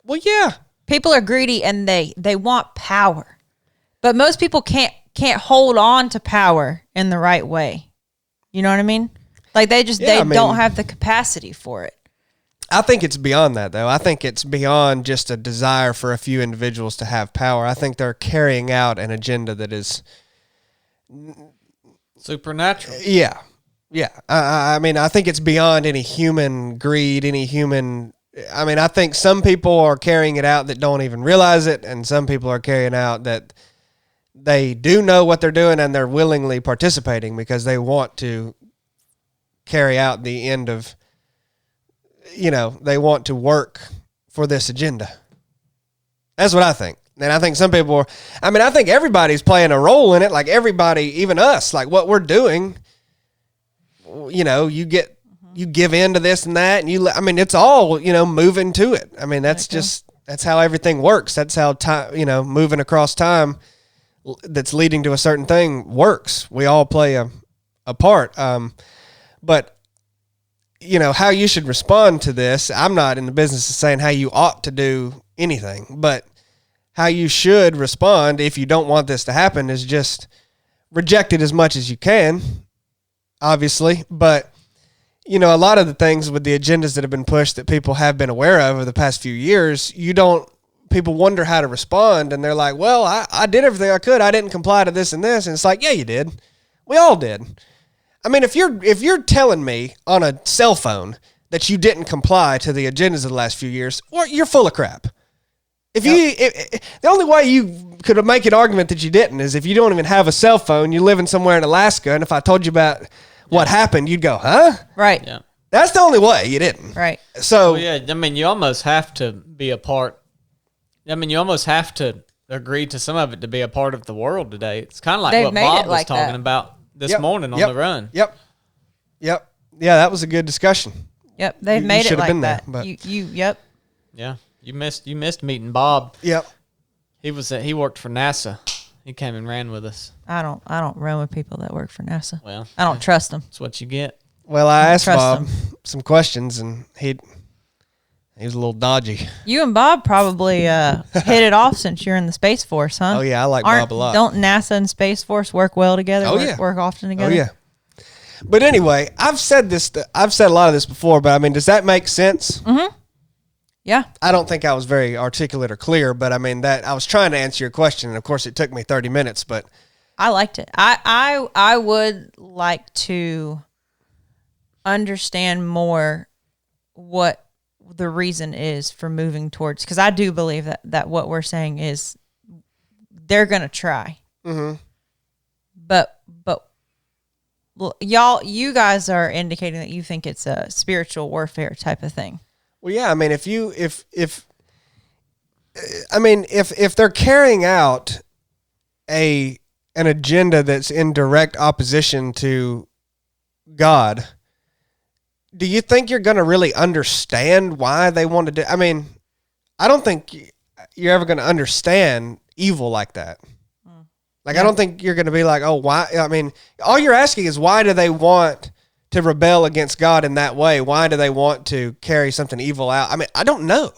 Well, yeah. People are greedy and they want power. But most people can't hold on to power in the right way. You know what I mean? Like they don't have the capacity for it. I think it's beyond that, though. I think it's beyond just a desire for a few individuals to have power. I think they're carrying out an agenda that is supernatural. Yeah. I mean, I think it's beyond any human greed, any human. I mean, I think some people are carrying it out that don't even realize it, and some people are carrying out that they do know what they're doing and they're willingly participating because they want to carry out the end of, they want to work for this agenda. That's what I think. And I think some people I think everybody's playing a role in it. Like everybody, even us, like what we're doing, you give in to this and that, and it's all, moving to it. I mean, that's how everything works. That's how time, moving across time that's leading to a certain thing works. We all play a part. But how you should respond to this, I'm not in the business of saying how you ought to do anything, but how you should respond if you don't want this to happen is just reject it as much as you can, obviously. But, a lot of the things with the agendas that have been pushed that people have been aware of over the past few years, people wonder how to respond, and they're like, well, I did everything I could. I didn't comply to this and this. And it's like, yeah, you did. We all did. I mean, if you're telling me on a cell phone that you didn't comply to the agendas of the last few years, or you're full of crap. The only way you could make an argument that you didn't is if you don't even have a cell phone, you're living somewhere in Alaska, and if I told you about what happened, you'd go, huh? Right. Yeah. That's the only way you didn't. Right. So, well, yeah, I mean, you almost have to be a part. I mean, you almost have to agree to some of it to be a part of the world today. It's kind of like what Bob was talking about this morning on the run. Yep. Yeah, that was a good discussion. Yep, they've made it like been that. There, but. Yep. Yeah, you missed meeting Bob. Yep. He worked for NASA. He came and ran with us. I don't run with people that work for NASA. Well, I don't trust them. That's what you get. Well, I asked Bob some questions, and he was a little dodgy. You and Bob probably hit it off since you're in the Space Force, huh? Oh yeah, I like Bob a lot. Don't NASA and Space Force work well together? Oh work often together. Oh yeah. But anyway, I've said a lot of this before, but I mean, does that make sense? Mm-hmm. Yeah. I don't think I was very articulate or clear, but I mean that I was trying to answer your question, and of course it took me 30 minutes, but I liked it. I would like to understand more what the reason is for moving towards, because I do believe that what we're saying is they're going to try. Mm-hmm. But you guys are indicating that you think it's a spiritual warfare type of thing. Well, yeah, I mean, if they're carrying out an agenda that's in direct opposition to God, do you think you're going to really understand why they want to do? I mean, I don't think you're ever going to understand evil like that. Like, yeah. I don't think you're going to be like, oh, why? I mean, all you're asking is why do they want to rebel against God in that way? Why do they want to carry something evil out? I mean, I don't know.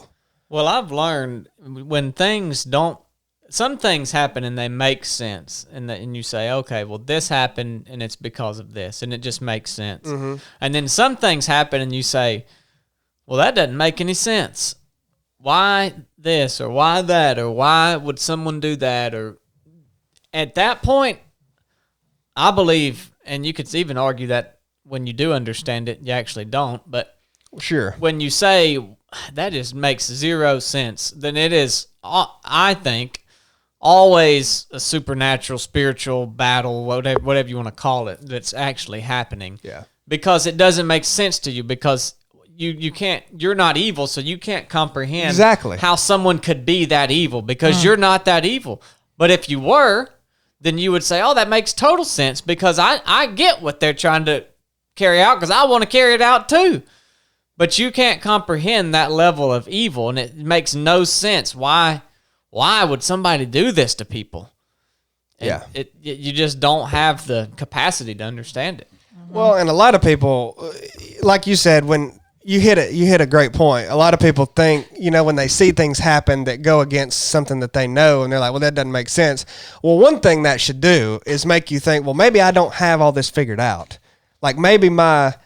Well, I've learned when some things happen and they make sense, and you say, okay, well, this happened and it's because of this, and it just makes sense. Mm-hmm. And then some things happen and you say, well, that doesn't make any sense. Why this or why that, or why would someone do that? Or at that point, I believe, and you could even argue that when you do understand it, you actually don't. But sure, when you say that just makes zero sense, then it is, I think, always a supernatural, spiritual battle, whatever you want to call it, that's actually happening. Yeah, because it doesn't make sense to you, because you're not evil, so you can't comprehend exactly how someone could be that evil, because you're not that evil. But if you were, then you would say, oh, that makes total sense, because I get what they're trying to carry out, because I want to carry it out too. But you can't comprehend that level of evil, and it makes no sense. Why would somebody do this to people? And yeah. You just don't have the capacity to understand it. Well, and a lot of people, like you said, when you hit a great point. A lot of people think, when they see things happen that go against something that they know, and they're like, well, that doesn't make sense. Well, one thing that should do is make you think, well, maybe I don't have all this figured out. Like maybe my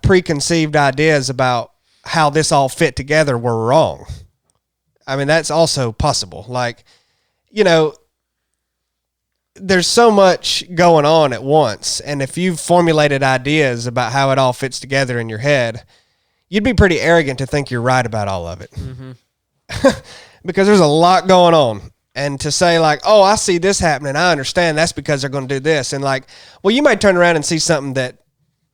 preconceived ideas about how this all fit together were wrong. I mean, that's also possible. Like, there's so much going on at once. And if you've formulated ideas about how it all fits together in your head, you'd be pretty arrogant to think you're right about all of it. Mm-hmm. Because there's a lot going on. And to say like, oh, I see this happening, I understand that's because they're going to do this. And like, well, you might turn around and see something that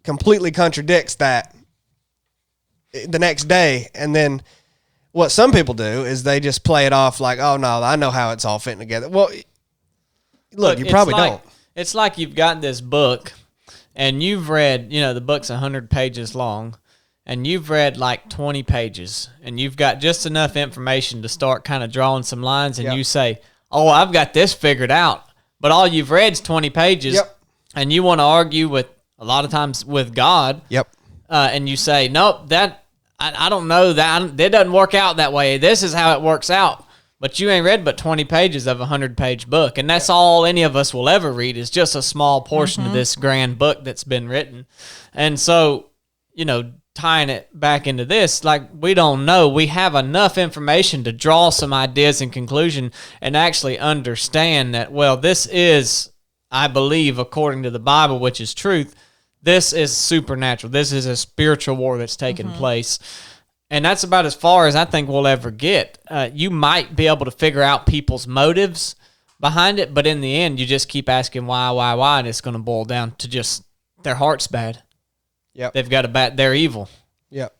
completely contradicts that the next day. And then what some people do is they just play it off like, oh, no, I know how it's all fitting together. Well, Look, you probably don't. It's like you've got this book, and you've read, the book's 100 pages long, and you've read like 20 pages, and you've got just enough information to start kind of drawing some lines, and you say, oh, I've got this figured out. But all you've read is 20 pages, and you want to argue with, a lot of times, with God. And you say, nope, I don't know, that doesn't work out that way. This is how it works out. But you ain't read but 20 pages of a 100-page book, and that's all any of us will ever read is just a small portion of this grand book that's been written. And so, tying it back into this, like we don't know. We have enough information to draw some ideas and conclusion and actually understand that, well, this is, I believe, according to the Bible, which is truth, this is supernatural. This is a spiritual war that's taking place. And that's about as far as I think we'll ever get. You might be able to figure out people's motives behind it, but in the end, you just keep asking why, and it's going to boil down to just their heart's bad. Yep. They've got they're evil. Yep.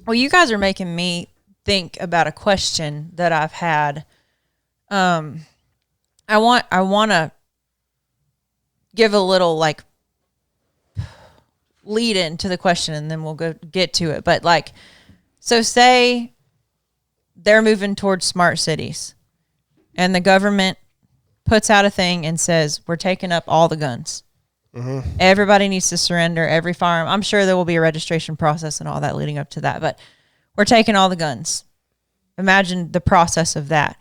Well, you guys are making me think about a question that I've had. I want to give a little like lead into the question, and then we'll get to it. But like, so say they're moving towards smart cities, and the government puts out a thing and says, we're taking up all the guns. Mm-hmm. Everybody needs to surrender, every firearm. I'm sure there will be a registration process and all that leading up to that, but we're taking all the guns. Imagine the process of that.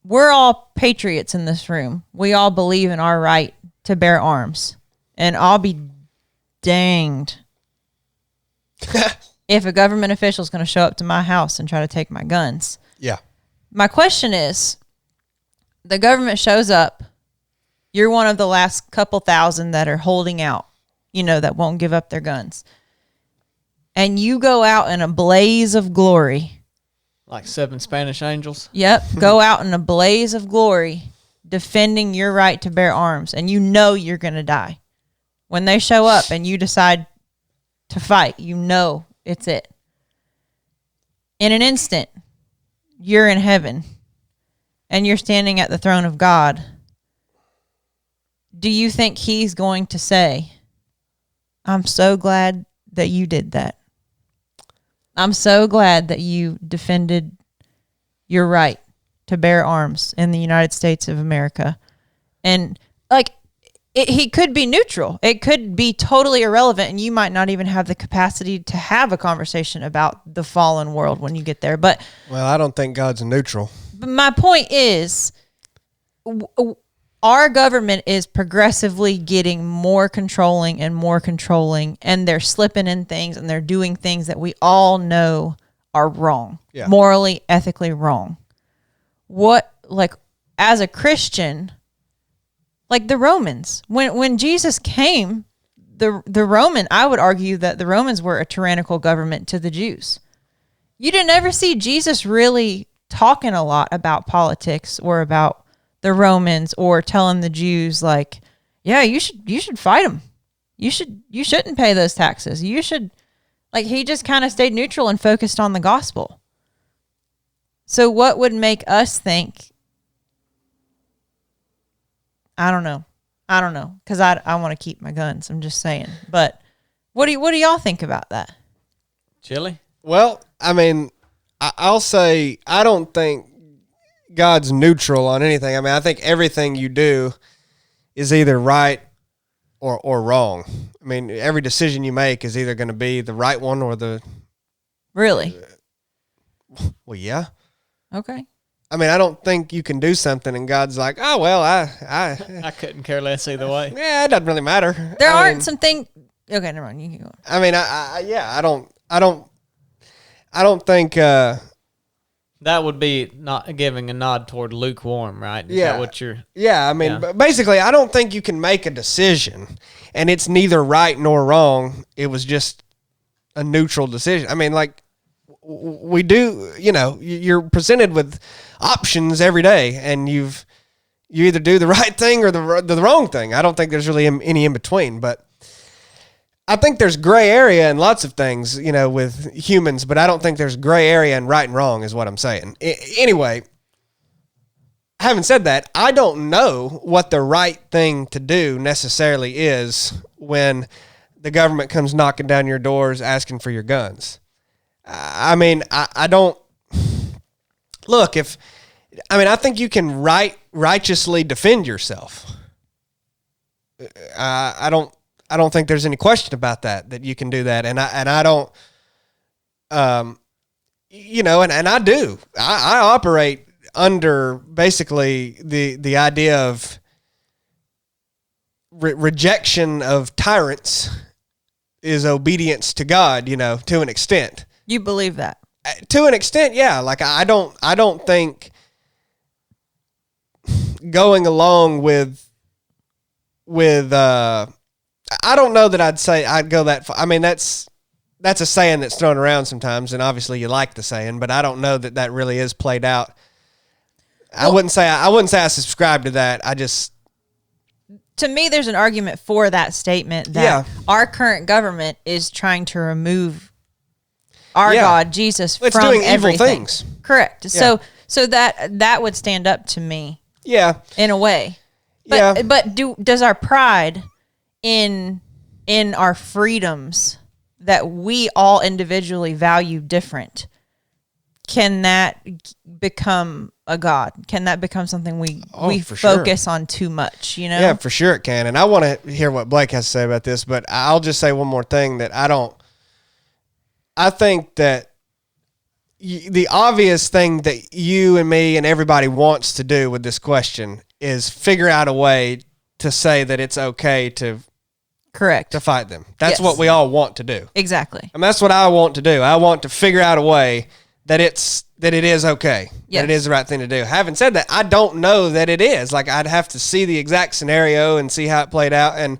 We're all patriots in this room. We all believe in our right to bear arms. And I'll be danged if a government official is going to show up to my house and try to take my guns. Yeah. My question is, the government shows up. You're one of the last couple thousand that are holding out, that won't give up their guns. And you go out in a blaze of glory. Like 7 Spanish angels? Yep. Go out in a blaze of glory, defending your right to bear arms. And you're going to die. When they show up and you decide to fight, it's it. In an instant, you're in heaven and you're standing at the throne of God. Do you think he's going to say, I'm so glad that you did that. I'm so glad that you defended your right to bear arms in the United States of America. And like, he could be neutral. It could be totally irrelevant, and you might not even have the capacity to have a conversation about the fallen world when you get there. But I don't think God's neutral. But my point is, our government is progressively getting more controlling, and they're slipping in things, and they're doing things that we all know are wrong, morally, ethically wrong. As a Christian, like the Romans, when Jesus came, I would argue that the Romans were a tyrannical government to the Jews. You didn't ever see Jesus really talking a lot about politics or about the Romans, or telling the Jews like, yeah, you should fight them. You shouldn't pay those taxes. You should, like, he just kind of stayed neutral and focused on the gospel. So what would make us think, I don't know. Cause I want to keep my guns. I'm just saying, but what do y'all think about that? Chili? Well, I mean, I'll say, I don't think God's neutral on anything. I mean, I think everything you do is either right or wrong. I mean, every decision you make is either going to be the right one or the. Really? Well, yeah. Okay. I mean, I don't think you can do something and God's like, oh well, I couldn't care less either way. yeah, it doesn't really matter. There I aren't mean, some things. Okay, never mind. You can go. I mean, I don't think. That would be not giving a nod toward lukewarm, right? Is Yeah. that what you're? Yeah, I mean, Yeah. basically, I don't think you can make a decision and it's neither right nor wrong. It was just a neutral decision. I mean, like we do, you're presented with options every day, and you either do the right thing or the wrong thing. I don't think there's really any in between, but I think there's gray area in lots of things, with humans, but I don't think there's gray area in right and wrong is what I'm saying. Anyway, having said that, I don't know what the right thing to do necessarily is when the government comes knocking down your doors asking for your guns. I mean, I don't look I think you can righteously defend yourself. I don't think there's any question about that you can do that. And I don't, and I do. I operate under basically the idea of rejection of tyrants is obedience to God, to an extent. You believe that? To an extent, yeah. Like I don't think going along with I don't know that I'd say I'd go that far. I mean, that's a saying that's thrown around sometimes, and obviously you like the saying, but I don't know that really is played out. Well, I wouldn't say I subscribe to that. To me, there's an argument for that statement that our current government is trying to remove our God, Jesus, it's from doing everything. evil things. Correct. Yeah. So that would stand up to me. Yeah. In a way. But does our pride in our freedoms that we all individually value different, can that become a God? Can that become something we focus on too much, Yeah, for sure it can. And I want to hear what Blake has to say about this, but I'll just say one more thing that I think that the obvious thing that you and me and everybody wants to do with this question is figure out a way to say that it's okay to fight them. That's what we all want to do. Exactly. And that's what I want to do. I want to figure out a way that it is okay. That it is the right thing to do. Having said that, I don't know that it is. Like I'd have to see the exact scenario and see how it played out. And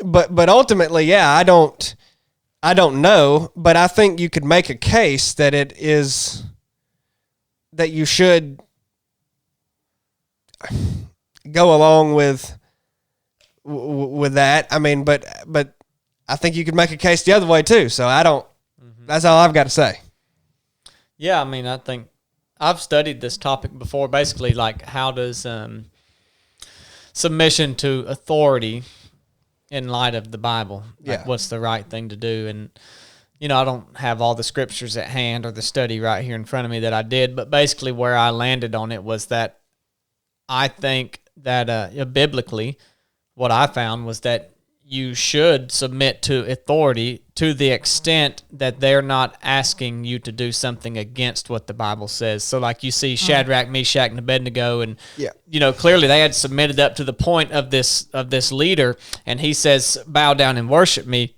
but ultimately, yeah, I don't know, but I think you could make a case that it is that you should go along with that. I mean, but I think you could make a case the other way too. So I don't. That's all I've got to say. Yeah, I mean, I think I've studied this topic before. Basically, like how does submission to authority in light of the Bible, like what's the right thing to do? And I don't have all the scriptures at hand or the study right here in front of me that I did, but basically where I landed on it was that I think that biblically, what I found was that you should submit to authority to the extent that they're not asking you to do something against what the Bible says. So like you see Shadrach, Meshach, and Abednego, and clearly they had submitted up to the point of this leader, and he says, bow down and worship me.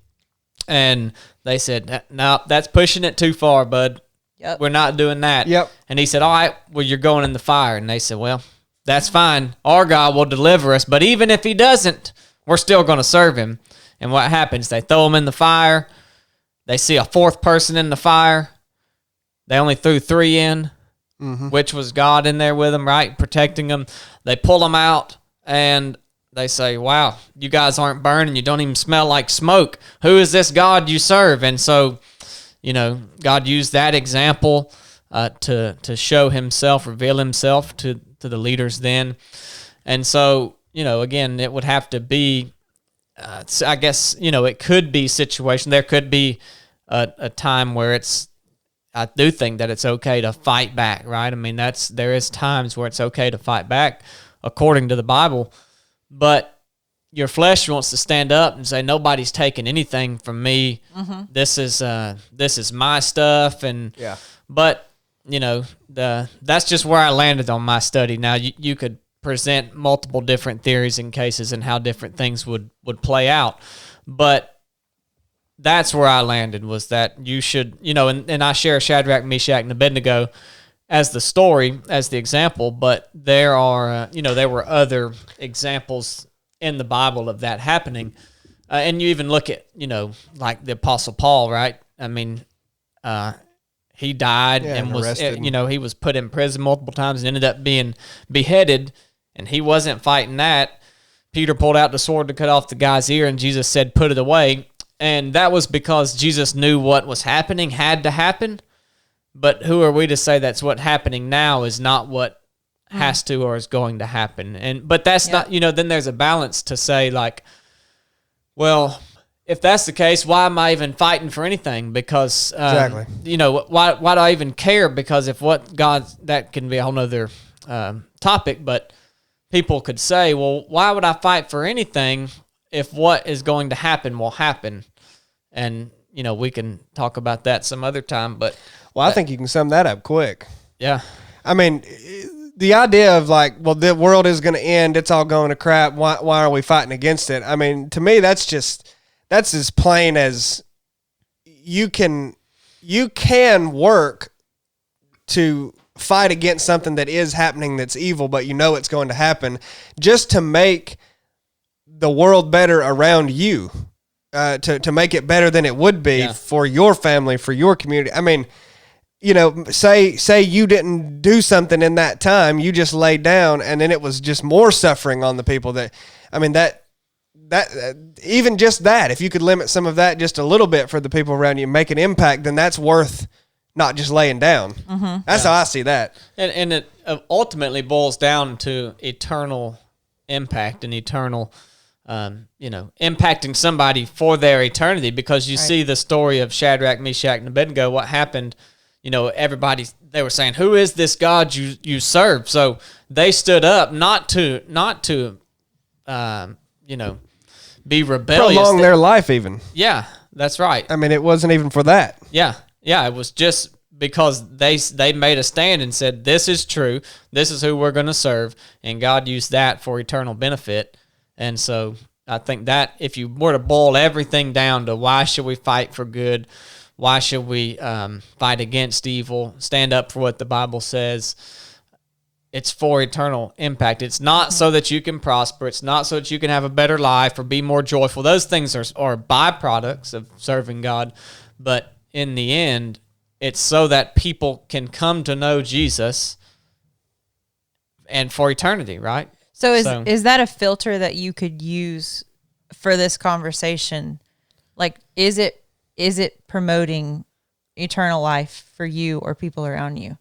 And they said, no, that's pushing it too far, bud. Yep. We're not doing that. Yep. And he said, all right, well, you're going in the fire. And they said, well, that's fine. Our God will deliver us. But even if he doesn't, we're still going to serve him. And what happens? They throw him in the fire. They see a fourth person in the fire. They only threw 3 in, which was God in there with them, right? Protecting them. They pull them out, and they say, wow, you guys aren't burning. You don't even smell like smoke. Who is this God you serve? And so, God used that example to show himself, reveal himself to the leaders then. And so, again, it would have to be, I guess, it could be situation. There could be a time where I do think that it's okay to fight back, right? I mean, there is times where it's okay to fight back according to the Bible. But, your flesh wants to stand up and say, nobody's taking anything from me. This is my stuff. And but that's just where I landed on my study. Now you could present multiple different theories and cases and how different things would play out, but that's where I landed, was that you should, and I share Shadrach, Meshach, and Abednego as the story, as the example, but there are, there were other examples in the Bible of that happening. And you even look at, like the Apostle Paul, right? I mean, he died and was, arrested. He was put in prison multiple times and ended up being beheaded, and he wasn't fighting that. Peter pulled out the sword to cut off the guy's ear, and Jesus said, put it away. And that was because Jesus knew what was happening had to happen. But who are we to say that's what's happening now is not what has to or is going to happen? But that's not, then there's a balance to say, like, well, if that's the case, why am I even fighting for anything? Because, exactly. Why do I even care? Because if what God, that can be a whole nother topic, but people could say, well, why would I fight for anything if what is going to happen will happen? And, we can talk about that some other time, but... Well, I think you can sum that up quick. Yeah. I mean, the idea of like, well, the world is going to end, it's all going to crap, why are we fighting against it? I mean, to me, that's as plain as you can work to fight against something that is happening that's evil, but it's going to happen, just to make the world better around you, to make it better than it would be for your family, for your community. I mean, say you didn't do something in that time, you just laid down, and then it was just more suffering on the people that even just that, if you could limit some of that just a little bit for the people around you, make an impact, then that's worth not just laying down. That's how I see that. And it ultimately boils down to eternal impact and eternal, impacting somebody for their eternity, because you see the story of Shadrach, Meshach, and Abednego, what happened. They were saying, who is this God you serve? So they stood up not to be rebellious. Prolong their life even. Yeah, that's right. I mean, it wasn't even for that. Yeah, it was just because they made a stand and said, this is true, this is who we're going to serve, and God used that for eternal benefit. And so I think that if you were to boil everything down to why should we fight for good, why should we fight against evil, stand up for what the Bible says, it's for eternal impact. It's not so that you can prosper. It's not so that you can have a better life or be more joyful. Those things are byproducts of serving God. But in the end, it's so that people can come to know Jesus and for eternity, right? So is that a filter that you could use for this conversation? Like, is it promoting eternal life for you or people around you?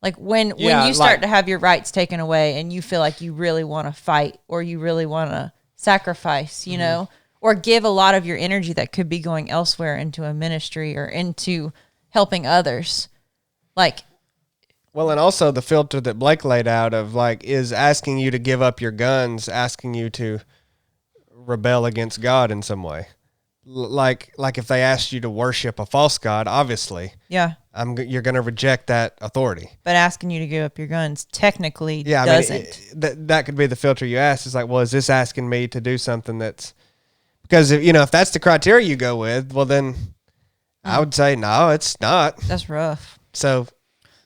Like when you start to have your rights taken away and you feel like you really want to fight or you really want to sacrifice, or give a lot of your energy that could be going elsewhere into a ministry or into helping others. Well, and also the filter that Blake laid out of is asking you to give up your guns, asking you to rebel against God in some way. Like if they asked you to worship a false god, obviously, you're going to reject that authority. But asking you to give up your guns technically doesn't. That could be the filter you ask. It's like, well, is this asking me to do something that's... Because, if that's the criteria you go with, well, then I would say, no, it's not. That's rough. So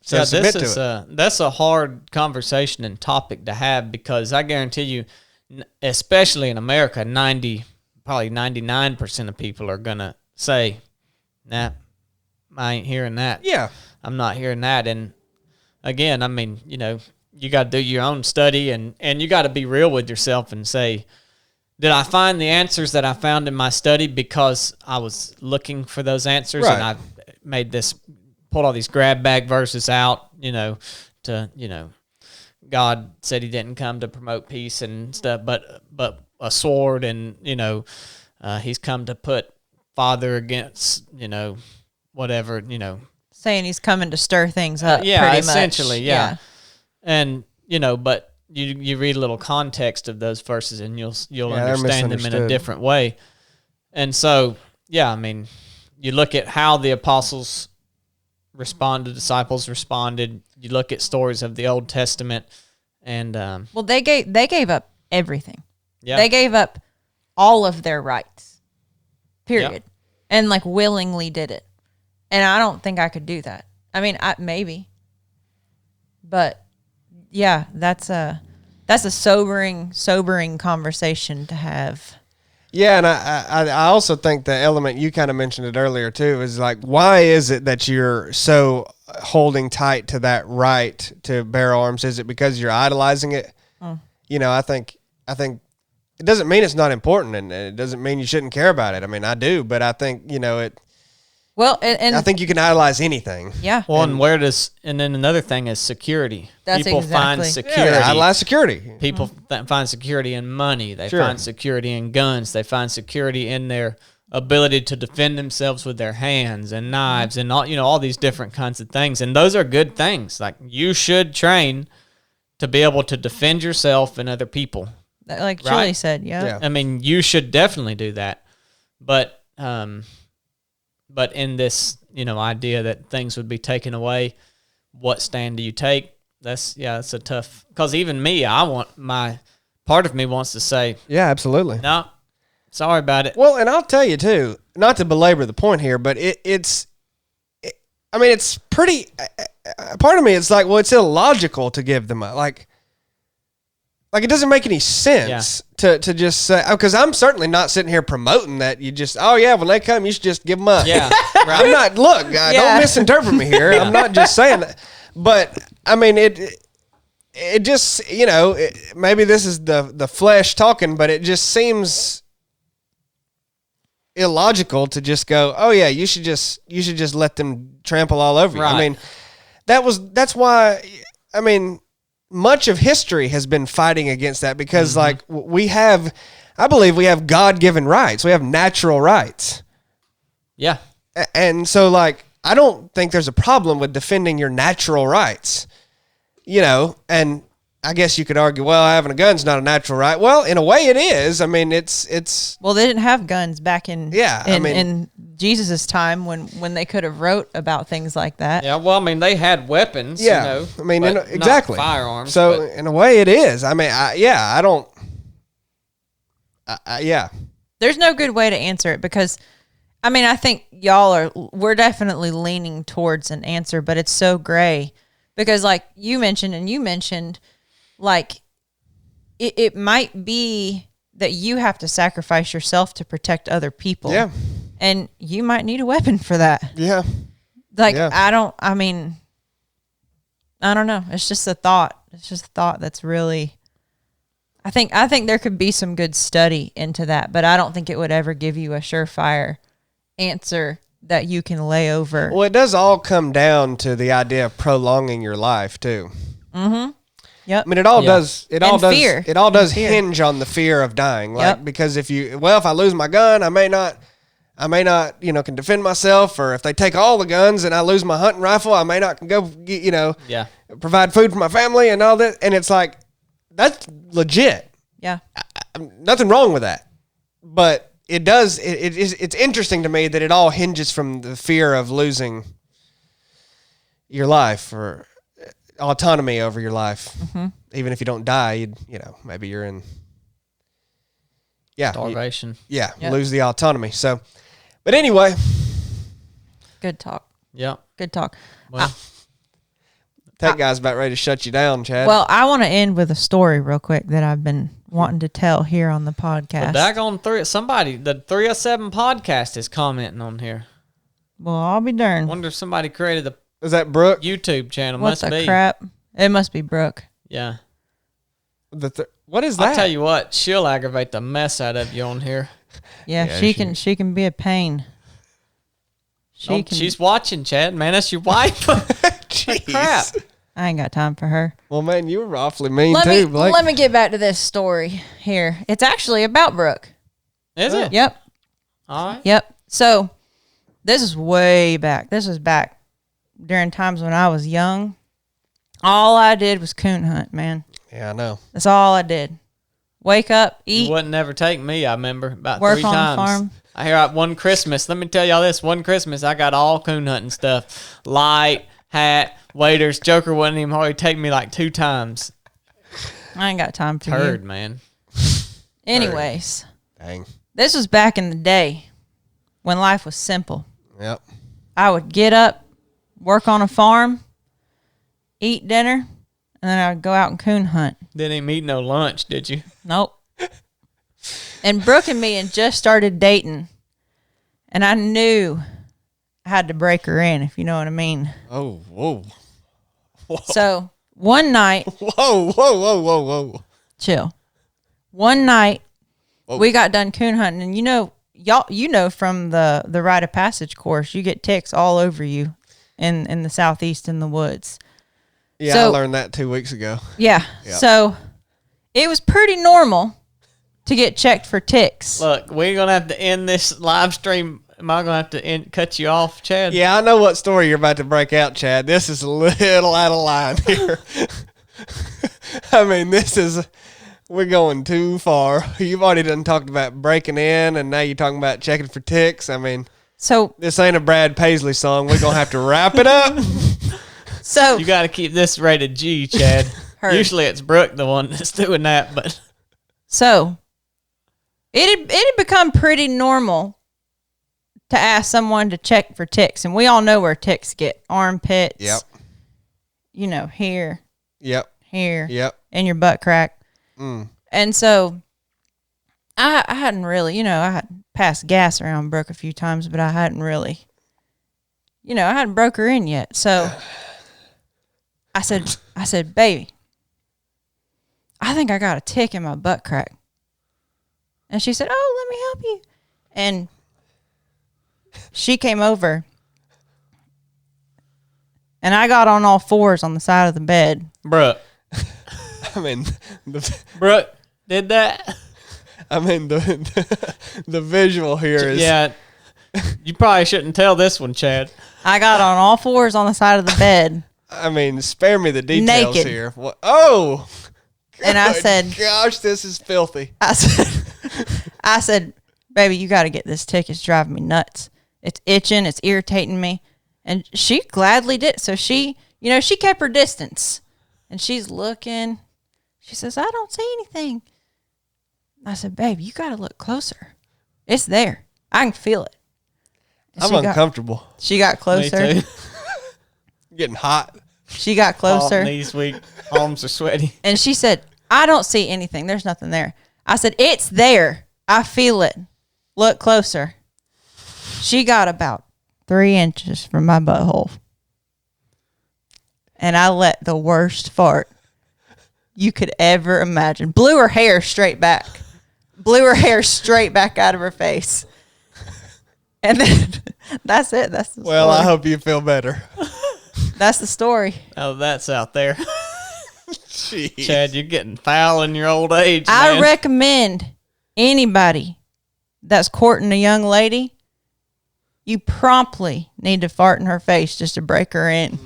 submit to it. That's a hard conversation and topic to have, because I guarantee you, especially in America, probably 99% of people are going to say, nah, I ain't hearing that. Yeah. I'm not hearing that. And again, I mean, you got to do your own study and you got to be real with yourself and say, did I find the answers that I found in my study because I was looking for those answers? Right. And I pulled all these grab bag verses out, God said he didn't come to promote peace and stuff, but a sword, and he's come to put father against whatever, saying he's coming to stir things up. Yeah, pretty essentially, much. yeah. And but you read a little context of those verses, and you'll Yeah, they're understand them in a misunderstood. different way. And so, yeah, I mean, you look at how the apostles responded, disciples responded. You look at stories of the Old Testament, and Well, they gave up everything. yeah, They gave up all of their rights. Period. Yep. And like willingly did it. And I don't think I could do that. I mean, maybe. But yeah, that's a sobering conversation to have. Yeah, and I also think the element, you kind of mentioned it earlier too, is like, why is it that you're so holding tight to that right to bear arms? Is it because you're idolizing it? You know, I think it doesn't mean it's not important, and it doesn't mean you shouldn't care about it. I mean, I do, but I think, you know, Well, and I think you can idolize anything. yeah. well, and then another thing is security. That's People find exactly- security. Yeah, idolize security. People find security in money. They Sure. find security in guns. They find security in their ability to defend themselves with their hands and knives and all these different kinds of things. And those are good things. Like, you should train to be able to defend yourself and other people. Like Right. Julie said, yeah. Yeah. I mean, you should definitely do that. But in this, idea that things would be taken away, what stand do you take? That's a tough, because even me, part of me wants to say, Yeah, absolutely. no, sorry about it. Well, and I'll tell you too, not to belabor the point here, but it's pretty. Part of me, it's like, well, it's illogical to give them like it doesn't make any sense to just say, because I'm certainly not sitting here promoting that you just, oh yeah, when they come, you should just give them up. Yeah, I'm not. Look, don't misinterpret me here. I'm not just saying that, but I mean it just, maybe this is the flesh talking, but it just seems illogical to just go, oh yeah, you should just let them trample all over you. Right. I mean, that's why, I mean, much of history has been fighting against that, because like I believe we have God-given rights. We have natural rights. Yeah. And so like, I don't think there's a problem with defending your natural rights, and I guess you could argue, well, having a gun's not a natural right. Well, in a way it is. I mean, it's Well, they didn't have guns back in in Jesus' time when they could have wrote about things like that. Yeah, well, I mean, they had weapons, I mean, but not exactly. firearms. So but in a way it is. I mean, I don't. There's no good way to answer it, because I mean, I think we're definitely leaning towards an answer, but it's so gray, because like you mentioned, like it might be that you have to sacrifice yourself to protect other people. Yeah. And you might need a weapon for that. Yeah. Like, Yeah. I don't know. It's just a thought. It's just a thought that's really, I think there could be some good study into that, but I don't think it would ever give you a surefire answer that you can lay over. Well, it does all come down to the idea of prolonging your life too. Yep. I mean, it all does. It all And does. fear. It all does Fear. hinge on the fear of dying. Like, Yep. because if I lose my gun, I may not, can defend myself. Or if they take all the guns and I lose my hunting rifle, I may not can go, yeah. provide food for my family and all that. And it's like, that's legit. Yeah. Nothing wrong with that. But it does. It's interesting to me that it all hinges from the fear of losing your life or autonomy over your life. Even if you don't die, maybe you're in. Yeah. Starvation. Yep. Lose the autonomy. So, but anyway, Good talk. Yeah. Good talk. Well, that guy's about ready to shut you down, Chad. Well, I want to end with a story real quick that I've been wanting to tell here on the podcast. the 307 podcast is commenting on here. Well, I'll be darned. Wonder if somebody created the is that Brooke? YouTube channel. What Must the be. crap? It must be Brooke. Yeah. What is that? I'll tell you what, she'll aggravate the mess out of you on here. Yeah, Yeah, she can be a pain. She's watching, Chad. Man, that's your wife. Jeez. Crap. I ain't got time for her. Well, man, you were awfully mean Let too, Blake. me get back to this story here. It's actually about Brooke. Is it? Yep. All right. Yep. So this is way back. This was back during times when I was young. All I did was coon hunt, man. Yeah, I know. That's all I did. Wake up, eat. You wouldn't never take me, I remember, about Work 3 on the times. farm. I hear one Christmas, let me tell y'all this, one Christmas I got all coon hunting stuff. Light, hat, waders. Joker wouldn't even hardly take me like 2 times. I ain't got time for Turd, you. man. Anyways, Dang. this was back in the day when life was simple. Yep. I would get up, work on a farm, eat dinner, and then I would go out and coon hunt. Didn't even eat no lunch, did you? Nope. And Brooke and me had just started dating, and I knew I had to break her in, if you know what I mean. Oh, whoa. So one night, Whoa. chill. One night, Whoa. we got done coon hunting, and you know from the rite of passage course, you get ticks all over you in the southeast in the woods. Yeah, So- I learned that 2 weeks ago. Yeah. Yeah. So it was pretty normal to get checked for ticks. Look, we're going to have to end this live stream. Am I going to have to cut you off, Chad? Yeah, I know what story you're about to break out, Chad. This is a little out of line here. I mean, we're going too far. You've already done talked about breaking in, and now you're talking about checking for ticks. I mean, So this ain't a Brad Paisley song. We're going to have to wrap it up. You got to keep this rated G, Chad. Heard. Usually it's Brooke the one that's doing that, but So it had become pretty normal to ask someone to check for ticks, and we all know where ticks get: armpits. Yep. Here, Yep. and your butt crack. Mm. And so I hadn't really, I had passed gas around Brooke a few times, but I hadn't really, I hadn't broke her in yet. So I said, baby, I think I got a tick in my butt crack. And she said, oh, let me help you. And she came over, and I got on all fours on the side of the bed. Brooke. I mean, Brooke did that? the visual here is... Yeah. You probably shouldn't tell this one, Chad. I got on all fours on the side of the bed. I mean, spare me the details Naked. here. What? Oh! And I Good said, gosh, this is filthy. I said, baby, you got to get this tick. It's driving me nuts. It's itching. It's irritating me. And she gladly did. So she kept her distance. And she's looking. She says, I don't see anything. I said, baby, you got to look closer. It's there. I can feel it. And I'm uncomfortable. she got closer. Me too. Getting hot. She got closer. Knees weak. Arms are sweaty. And she said, I don't see anything. There's nothing there. I said, it's there. I feel it. Look closer. She got about 3 inches from my butthole. And I let the worst fart you could ever imagine. Blew her hair straight back. Blew her hair straight back out of her face. And then that's it. That's the Well, story. I hope you feel better. That's the story. Oh, that's out there. Jeez. Chad, you're getting foul in your old age, I man. recommend anybody that's courting a young lady, you promptly need to fart in her face just to break her in.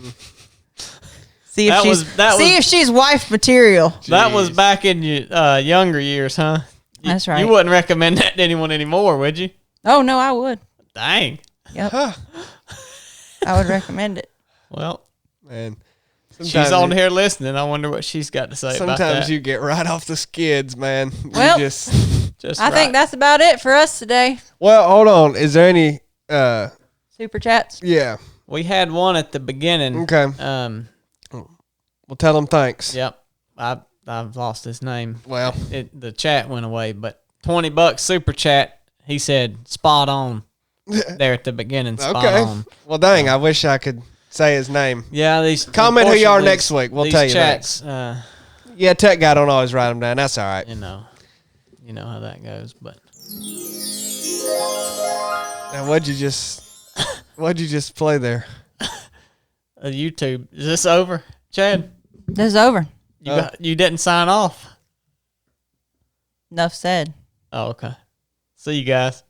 See if if she's wife material. That was back in your younger years, huh? That's right. You wouldn't recommend that to anyone anymore, would you? Oh no, I would. Dang. Yep. I would recommend it. Well, Man. she's on here listening. I wonder what she's got to say about that. Sometimes you get right off the skids, man. Well, you just... I think that's about it for us today. Well, hold on. Is there any... Super chats. Yeah. We had one at the beginning. Okay. Well, tell them thanks. Yep. I've lost his name. Well. The chat went away, but $20 super chat. He said spot on there at the beginning. Spot on. Well, dang. I wish I could say his name. Yeah, these Comment who you are unfortunately, next week. We'll these tell you chats, Yeah, tech guy don't always write them down. That's all right. you know how that goes. But Now, what'd you just play there? YouTube, is this over, Chad? This is over. You didn't sign off. Enough said. Oh, okay. See you guys.